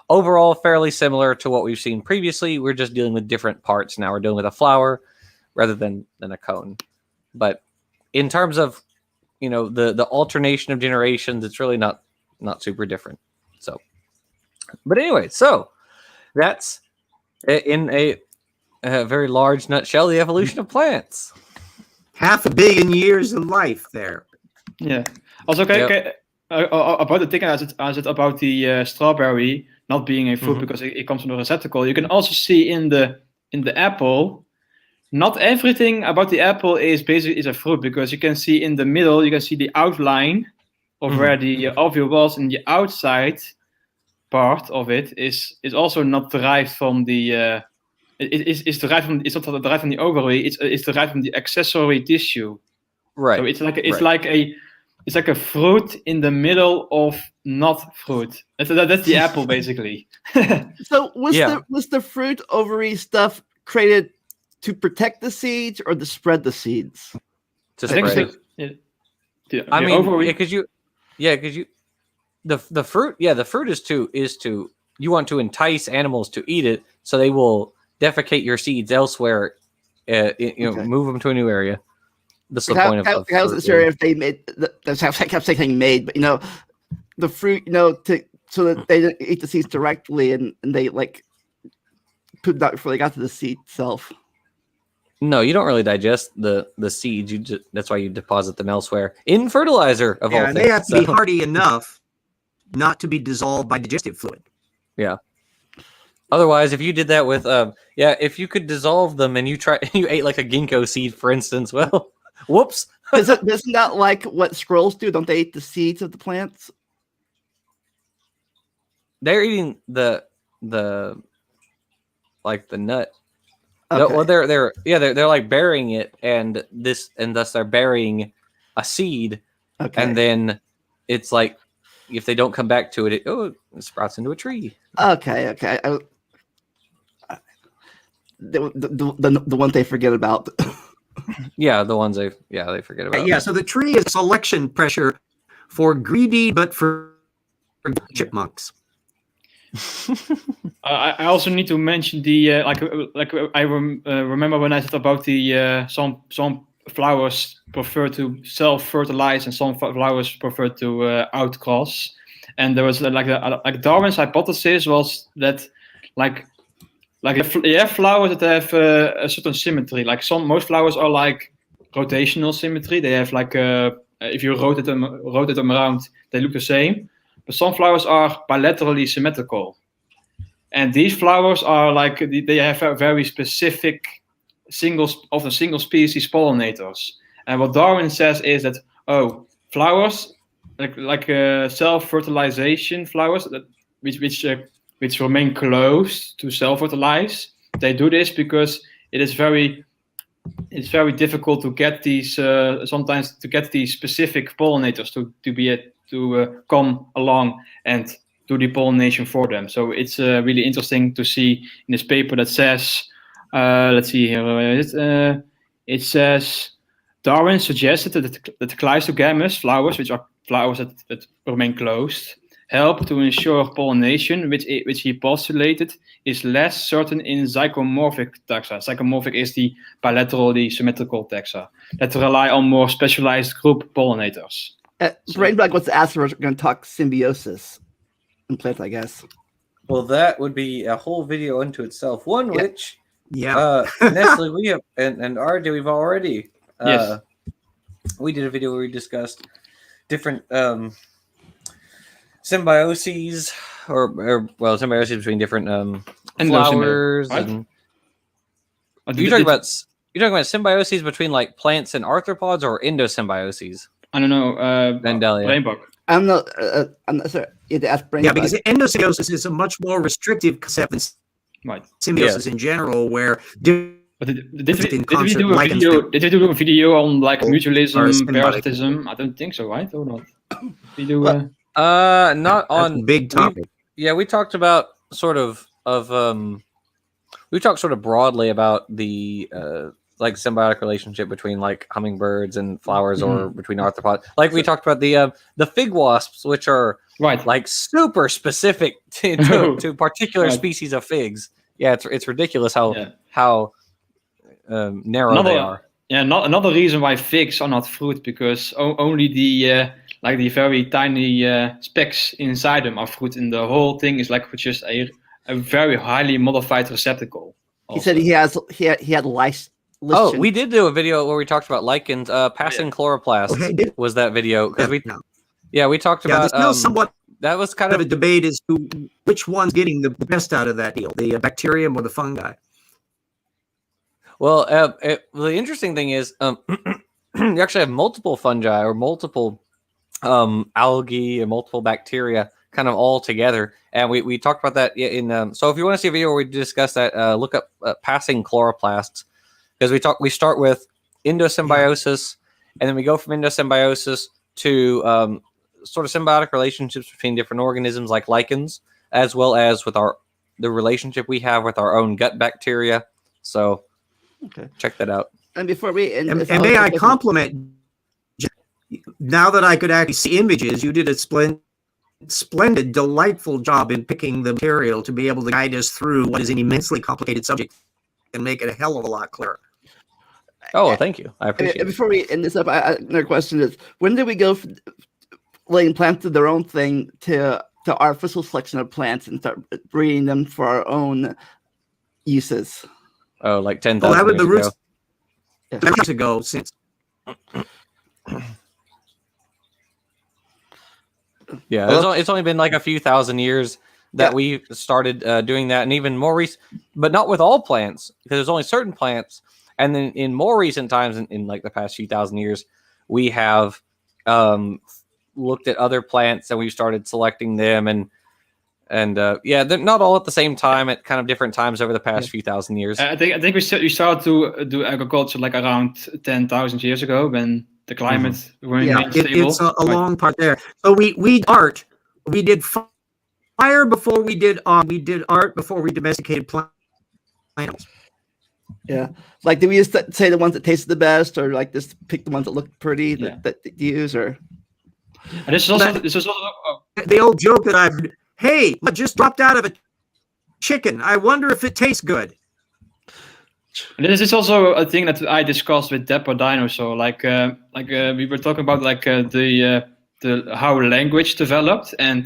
overall fairly similar to what we've seen previously. We're just dealing with different parts now. We're dealing with a flower rather than a cone. But in terms of, the alternation of generations, it's really not super different. So, but anyway, so that's in a very large nutshell the evolution of plants. 500 million years in life there. Yeah. Also, about the thing as it about the strawberry not being a fruit because it comes from the receptacle. You can also see in the apple. Not everything about the apple is a fruit, because you can see in the middle, you can see the outline of where the ovule was, and the outside part of it is also not derived from the. It's derived from. It's not derived from the ovary. It's derived from the accessory tissue. Right. So it's like a fruit in the middle of not fruit. That's the apple, basically. So was the fruit ovary stuff created to protect the seeds or to spread the seeds? To I think spread. The fruit. Yeah, the fruit is to you want to entice animals to eat it, so they will defecate your seeds elsewhere. Move them to a new area. That's the point of I wasn't sure if they made. That's how I kept saying made, but the fruit, so that they didn't eat the seeds directly, and they like pooped out before they got to the seed itself. No, you don't really digest the seeds. That's why you deposit them elsewhere in fertilizer of all things. And they have to be hardy enough not to be dissolved by digestive fluid. Yeah. Otherwise, if you did that with if you could dissolve them and you ate like a ginkgo seed, for instance, well, whoops. Isn't that like what squirrels do? Don't they eat the seeds of the plants? They're eating the nut. Okay. Well, they're like burying it, and thus they're burying a seed, and then it's like if they don't come back to it, it sprouts into a tree. Okay. The one they forget about. Yeah, the ones they forget about. Yeah, so the tree is selection pressure for greedy, but for chipmunks. I also need to mention the remember when I said about the some flowers prefer to self-fertilize and some flowers prefer to outcross, and there was like Darwin's hypothesis was that like you have flowers that have a certain symmetry. Like most flowers are like rotational symmetry. They have like if you rotate them around, they look the same. But some flowers are bilaterally symmetrical, and these flowers are like they have a very specific single species pollinators. And what Darwin says is that flowers like self-fertilization flowers which remain close to self-fertilize, they do this because it's very difficult to get these sometimes to get these specific pollinators to come along and do the pollination for them. So it's really interesting to see in this paper that says, let's see here, it says Darwin suggested that the Chrysogamous flowers, which are flowers that remain closed, help to ensure pollination, which he postulated is less certain in zygomorphic taxa. Zygomorphic is the bilateral, the symmetrical taxa that rely on more specialized group pollinators. Brainbag wants to ask if we're going to talk symbiosis in plants, I guess. Well, that would be a whole video unto itself. One which, Nestle, we have, and RJ, we've already, we did a video where we discussed different symbioses, or symbioses between different flowers. And you're talking about symbioses between like plants and arthropods, or endosymbioses? I don't know. Brainbug. I'm not sorry. You had to ask Brainbug. Yeah, because endosymbiosis is a much more restrictive concept than symbiosis in general, where did we do a video on like mutualism, parasitism? I don't think so, right? Or not? We do. Not on big topic. We talked about we talked sort of broadly about the like symbiotic relationship between like hummingbirds and flowers, or between arthropods. Like we talked about the fig wasps, which are like super specific to particular species of figs. Yeah, it's ridiculous how narrow they are. Yeah, another reason why figs are not fruit, because only the like the very tiny specks inside them are fruit, and the whole thing is like just a very highly modified receptacle. Also. He said he had lice. Oh, we did do a video where we talked about lichens. Passing chloroplasts was that video, because we talked about somewhat. That was kind of a debate as to which one's getting the best out of that deal, the bacterium or the fungi. Well, the interesting thing is you actually have multiple fungi or multiple algae and multiple bacteria kind of all together. And we talked about that in so if you want to see a video where we discuss that, look up passing chloroplasts, because we start with endosymbiosis, and then we go from endosymbiosis to sort of symbiotic relationships between different organisms like lichens, as well as with the relationship we have with our own gut bacteria. So check that out. And before we end, and may I compliment, now that I could actually see images, you did a splendid, delightful job in picking the material to be able to guide us through what is an immensely complicated subject and make it a hell of a lot clearer. Oh, thank you. I appreciate it. Before we end this up, another question is, when did we go from letting plants do their own thing to artificial selection of plants and start breeding them for our own uses? Oh, like 10,000 years ago. Years ago, since. Yeah, it's only been like a few thousand years that we started doing that, and even more recent, but not with all plants, because there's only certain plants. And then in more recent times, in like the past few thousand years, we have looked at other plants and we've started selecting them, and they're not all at the same time, at kind of different times over the past few thousand years. I think we started to do agriculture like around 10,000 years ago, when the climate remained stable. It's a long part there. So we did fire before we did art before we domesticated plants. Yeah, like did we just say the ones that tasted the best, or like just pick the ones that looked pretty that use, or? And this is also the old joke that I've heard. Hey, I just dropped out of a chicken. I wonder if it tastes good. And this is also a thing that I discussed with Dapper Dinosaur. We were talking about the how language developed, and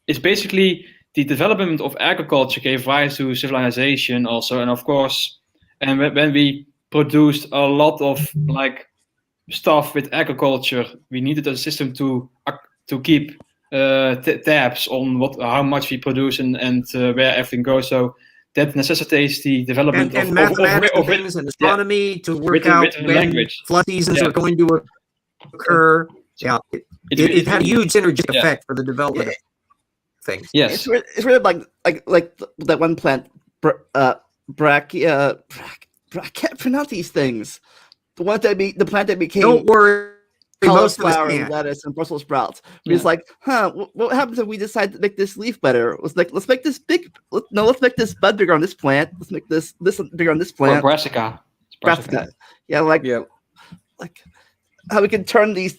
it's basically the development of agriculture gave rise to civilization also, and of course, and when we produced a lot of like stuff with agriculture, we needed a system to keep tabs on how much we produce and where everything goes. So that necessitates the development of mathematical things and astronomy to work out when flood seasons are going to occur. Yeah, it had a huge synergistic effect for the development of things. Yes, it's really like that one plant, Brachia. I can't pronounce these things. The plant that became. Don't worry. Cauliflower and lettuce and Brussels sprouts. It's like, what happens if we decide to make this leaf better? Let's make this big. Let's make this bud bigger on this plant. Let's make this bigger on this plant. Or brassica. Brassica. Yeah, like how we can turn these.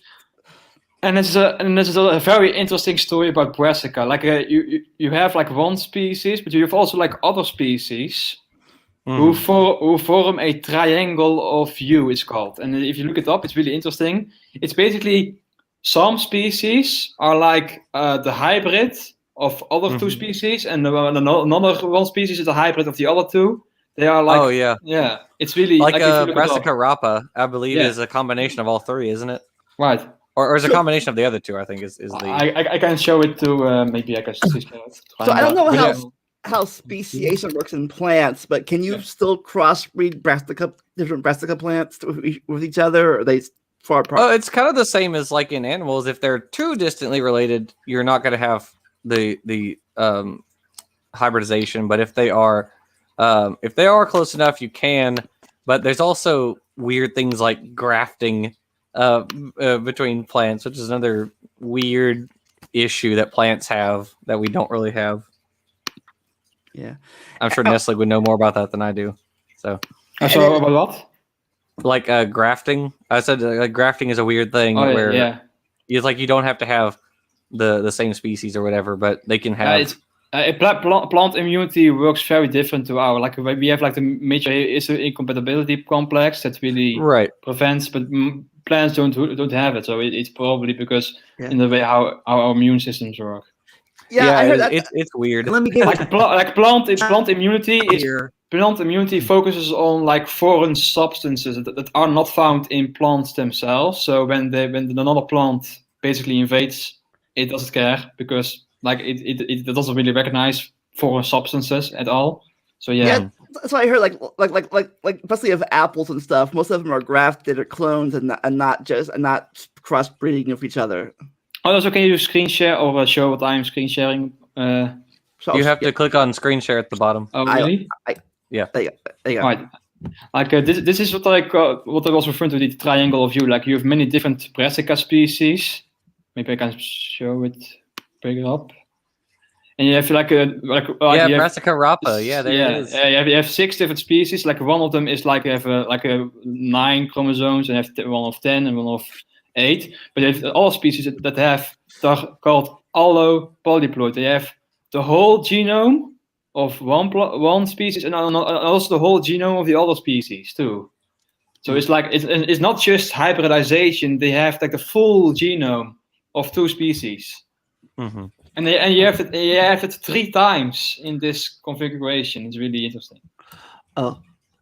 And this is a very interesting story about Brassica. Like you have like one species, but you have also like other species who form a triangle of you. It's called, and if you look it up, it's really interesting. It's basically some species are like the hybrid of other two species, and another one species is the hybrid of the other two. They are like, yeah. It's really like if you look it up. Brassica rapa, I believe, is a combination of all three, isn't it? Right. Or is a combination of the other two, I think, is the... I can show it to, maybe I can see it. So I don't know how speciation works in plants, but can you still crossbreed different brassica plants with each other, or are they far apart? Oh, it's kind of the same as like in animals. If they're too distantly related, you're not going to have the hybridization. But if they are close enough, you can. But there's also weird things like grafting between plants, which is another weird issue that plants have that we don't really have. Yeah, I'm sure Nestle would know more about that than I do. So, about what? Like grafting. I said like grafting is a weird thing where it's like you don't have to have the same species or whatever, but they can have. Plant immunity works very different to our. Like we have like the major incompatibility complex that really prevents, but plants don't have it. So it's probably because in the way how our immune systems work. Yeah, I heard that. It's weird. Let me get plant immunity is plant immunity focuses on like foreign substances that are not found in plants themselves. So when another plant basically invades, it doesn't care because like it doesn't really recognize foreign substances at all. So yeah, that's why I heard like especially of apples and stuff. Most of them are grafted or clones and not crossbreeding with each other. Oh, so can you screen share or show what I'm screen sharing? You have to click on screen share at the bottom. Oh, really? Yeah. There you go. Right. Like this is what I was referring to, the triangle of you. Like you have many different Brassica species. Maybe I can show it bigger up. And you have Brassica rapa. Yeah, there it is. You have 6 different species. Like one of them is like you have a 9 chromosomes, and you have one of 10 and one of 8. But you have all species that have they're called allopolyploid. They have the whole genome of one species and also the whole genome of the other species too. So it's like it's not just hybridization. They have like the full genome of 2 species. Mm-hmm. And you have it 3 times in this configuration. It's really interesting. Oh,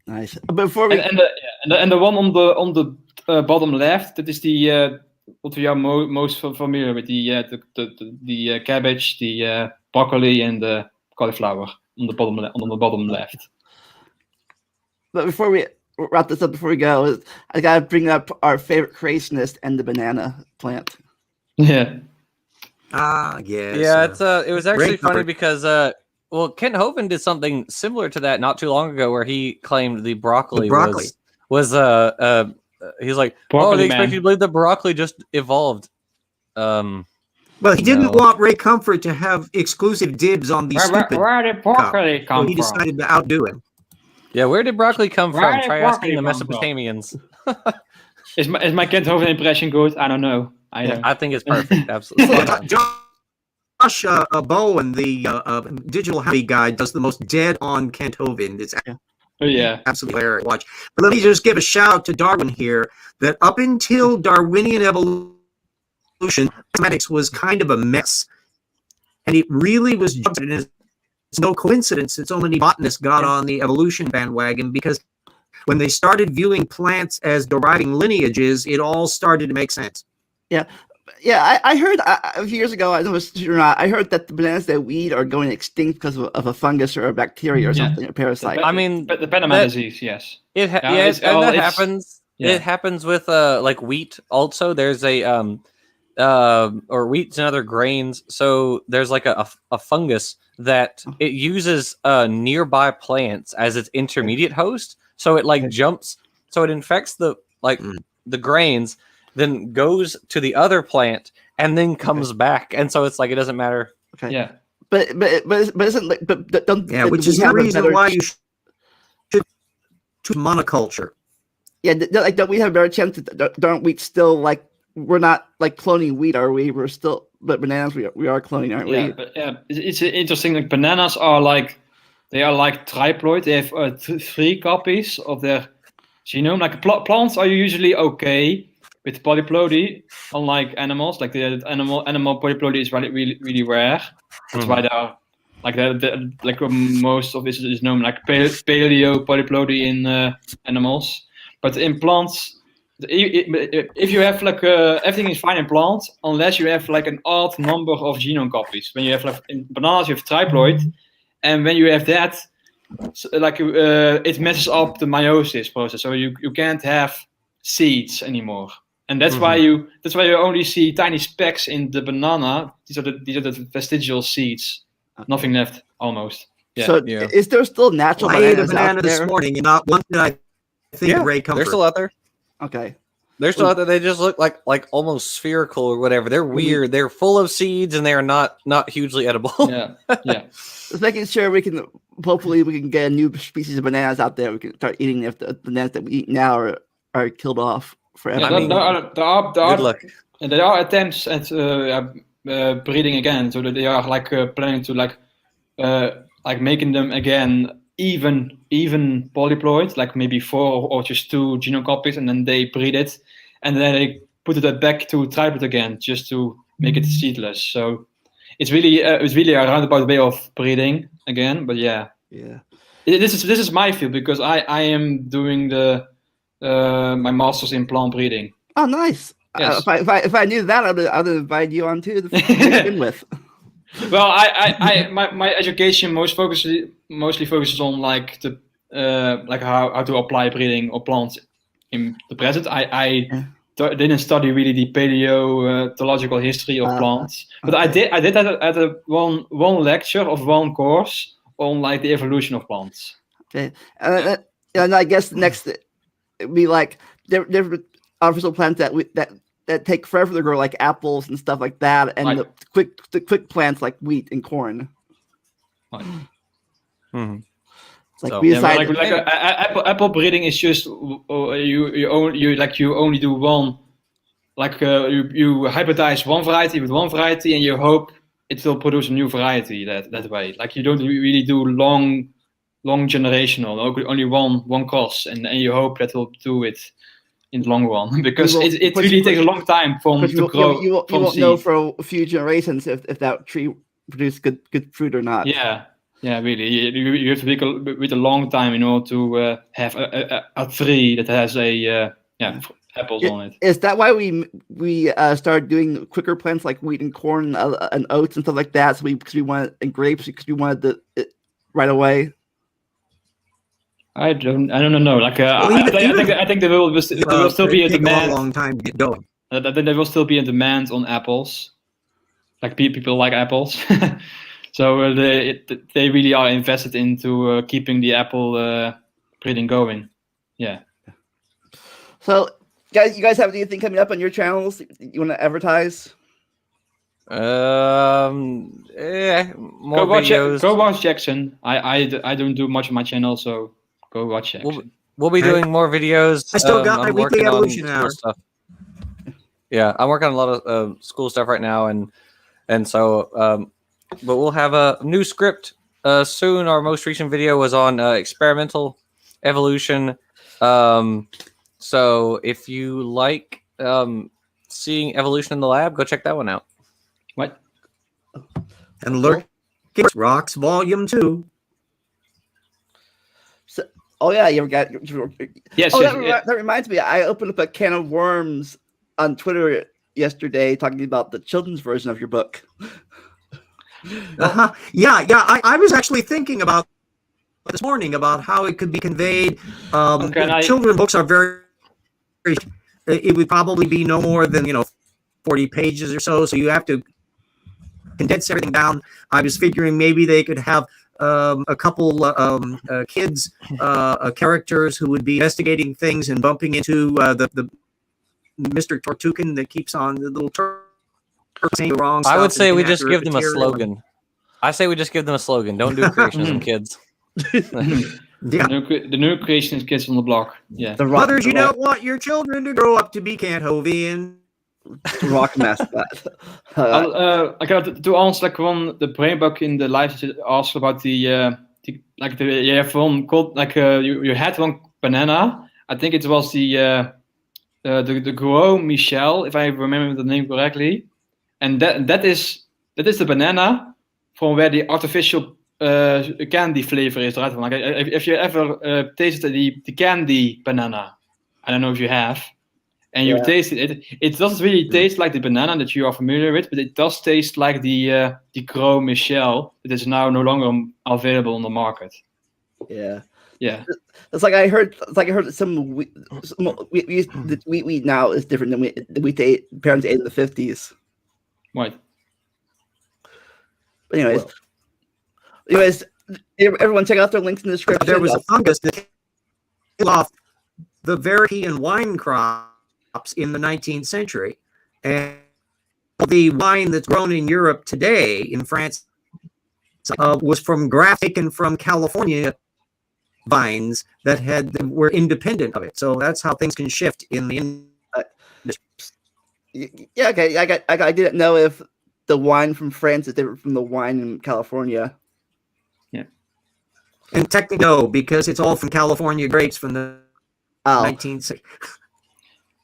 nice. Before we and the one on the bottom left, that is the what we are most familiar with, the cabbage, the broccoli, and the cauliflower on the bottom left. But before we wrap this up, before we go, I gotta bring up our favorite creationist and the banana plant. Yeah. Yes. Yeah, it was actually funny because Kent Hovind did something similar to that not too long ago, where he claimed the broccoli. was he's like, they expect you to believe the broccoli just evolved. Well, he didn't want Ray Comfort to have exclusive dibs on these stupid. Where did broccoli come from? He decided to outdo him. Yeah, where did broccoli come from? Try asking the Mesopotamians. Is my Kent Hovind impression good? I don't know. I think it's perfect. Absolutely. Josh Bowen, the digital hobby guy, does the most dead-on Kent Hovind. It's absolutely hilarious to watch. But let me just give a shout out to Darwin here, that up until Darwinian evolution, mathematics was kind of a mess. And it really was just, and it's no coincidence that so many botanists got on the evolution bandwagon, because when they started viewing plants as deriving lineages, it all started to make sense. Yeah, I heard a few years ago, I don't know if it's true or not, I heard that the bananas that we eat are going extinct because of a fungus or a bacteria or something, a parasite. The Panama disease, yes. That happens. Yeah. It happens with like wheat also. There's a or wheats and other grains. So there's like a fungus that it uses nearby plants as its intermediate host. So it like jumps, so it infects the grains, then goes to the other plant and then comes back, and so it's like it doesn't matter. Okay. Yeah, but isn't like which is the reason why you should choose monoculture. like don't we have a better chance? Don't we still like we're not like cloning wheat, are we? We're still, but bananas we are cloning, aren't we? But it's interesting. Like bananas are like triploid. They have 3 copies of their genome. Like plants are usually okay with polyploidy, unlike animals. Like the animal polyploidy is really rare. That's why they are like most of this is known like paleo polyploidy in animals. But in plants, if you have like everything is fine in plants unless you have like an odd number of genome copies. When you have like in bananas, you have triploid, and when you have that, it messes up the meiosis process. So you can't have seeds anymore, and that's why you only see tiny specks in the banana. These are the vestigial seeds. Nothing left almost. Yeah. So is there still natural I ate a bananas banana out this there? morning, and not one did I think Ray Comfort. They're still out there. Okay. They're still out there. They just look like almost spherical or whatever. They're weird. They're full of seeds and they are not hugely edible. Yeah. Just making sure hopefully we can get a new species of bananas out there. We can start eating if the bananas that we eat now are killed off forever. Yeah, Good luck. And there are attempts at breeding again, so that they are like planning to like making them again even polyploid, like maybe 4 or just 2 genome copies, and then they breed it, and then they put it back to triploid again, just to make it seedless. So it's really a roundabout way of breeding again. But this is my field because I am doing my master's in plant breeding. Oh, nice. Yes. If I knew that, I'd invite you on too to begin with. Well, my education mostly focuses on like the how to apply breeding or plants in the present. I didn't study really the paleontological history of plants, but I did that at one lecture of one course on like the evolution of plants. Okay, and I guess next it'd be like different artificial plants that take forever to grow, like apples and stuff like that, and the quick plants like wheat and corn. Right. Mm-hmm. It's like we decided, apple breeding is just you only do one, you hybridize one variety with one variety and you hope it will produce a new variety that way. Like you don't really do long generational, only one cross, and you hope that will do it in the long run, because it really takes a long time to grow. You won't know for a few generations if that tree produced good fruit or not. Yeah, really. You have to wait a long time in order to have a tree that has apples on it. Is that why we started doing quicker plants like wheat and corn and oats and stuff like that? So because we wanted, and grapes because we wanted it right away. I don't know. Like I think there will still be a demand. A long time to get going. There will still be a demand on apples. Like people like apples, so they really are invested into keeping the apple breeding going. Yeah. So, you guys have anything coming up on your channels you want to advertise? More videos. Go watch Jackson. I don't do much on my channel, so go watch Jackson. We'll be doing more videos. I still got my weekly evolution hour stuff. Yeah, I'm working on a lot of school stuff right now, and so but we'll have a new script soon. Our most recent video was on experimental evolution. So if you like seeing evolution in the lab, go check that one out. What? And Lurking Rocks Volume 2. So, you ever got? Yes. That reminds me. I opened up a can of worms on Twitter yesterday, talking about the children's version of your book. I was actually thinking about this morning about how it could be conveyed. Children's books are very. It would probably be no more than 40 pages or so. So you have to condense everything down. I was figuring maybe they could have a couple kids, characters who would be investigating things and bumping into the Mr. Tortugan that keeps on the little saying the wrong stuff. I would say we just give them a slogan. I say we just give them a slogan. Don't do creationism, kids. Yeah. The new creation is Kids on the Block. Yeah. The rock, Mothers, you don't want your children to grow up to be Canthovian. rock mascot. I got to answer like one the brain bug in the live asked about you have one called you had one banana. I think it was the Gros Michel, if I remember the name correctly, and that is the banana from where the artificial candy flavor is derived from. Like if you ever tasted the candy banana, I don't know if you have. And you tasted it. It doesn't really taste like the banana that you are familiar with, but it does taste like the Gros Michel that is now no longer available on the market. Yeah. Yeah. It's like I heard. It's like I heard that some wheat now is different than the wheat parents ate in the 50s. Right. But anyways, everyone check out their links in the description. There was a fungus that killed off the European wine crops in the 19th century, and the wine that's grown in Europe today, in France, was from graft taken from California vines that were independent of it. So that's how things can shift in the Yeah, okay. I didn't know if the wine from France is different from the wine in California. Yeah. And technically no, because it's all from California grapes from the 19th.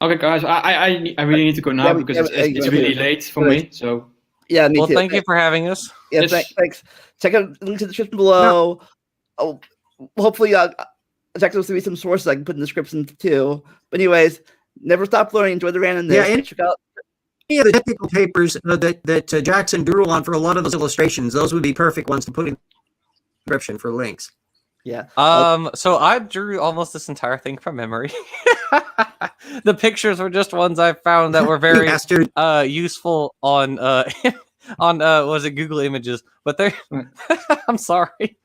Okay, guys, I really need to go now because it's really late for me. So yeah, me Well, too. thank you for having us. Yeah, Yes. thanks. Check out the links in the description below. Oh, hopefully, check out some sources I can put in the description too. But anyways, never stop learning. Enjoy the randomness. Yeah, and check out. Any of the technical papers that Jackson drew on for a lot of those illustrations, those would be perfect ones to put in the description for links. Yeah. So I drew almost this entire thing from memory. The pictures were just ones I found that were very useful on was it Google Images, but they're I'm sorry.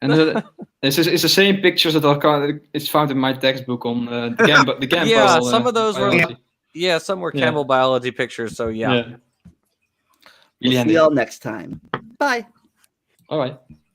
And it's the same pictures that it's found in my textbook on the Campbell. Yeah, some of those biology. were some were Campbell biology pictures. So yeah. We'll see y'all next time. Bye. All right.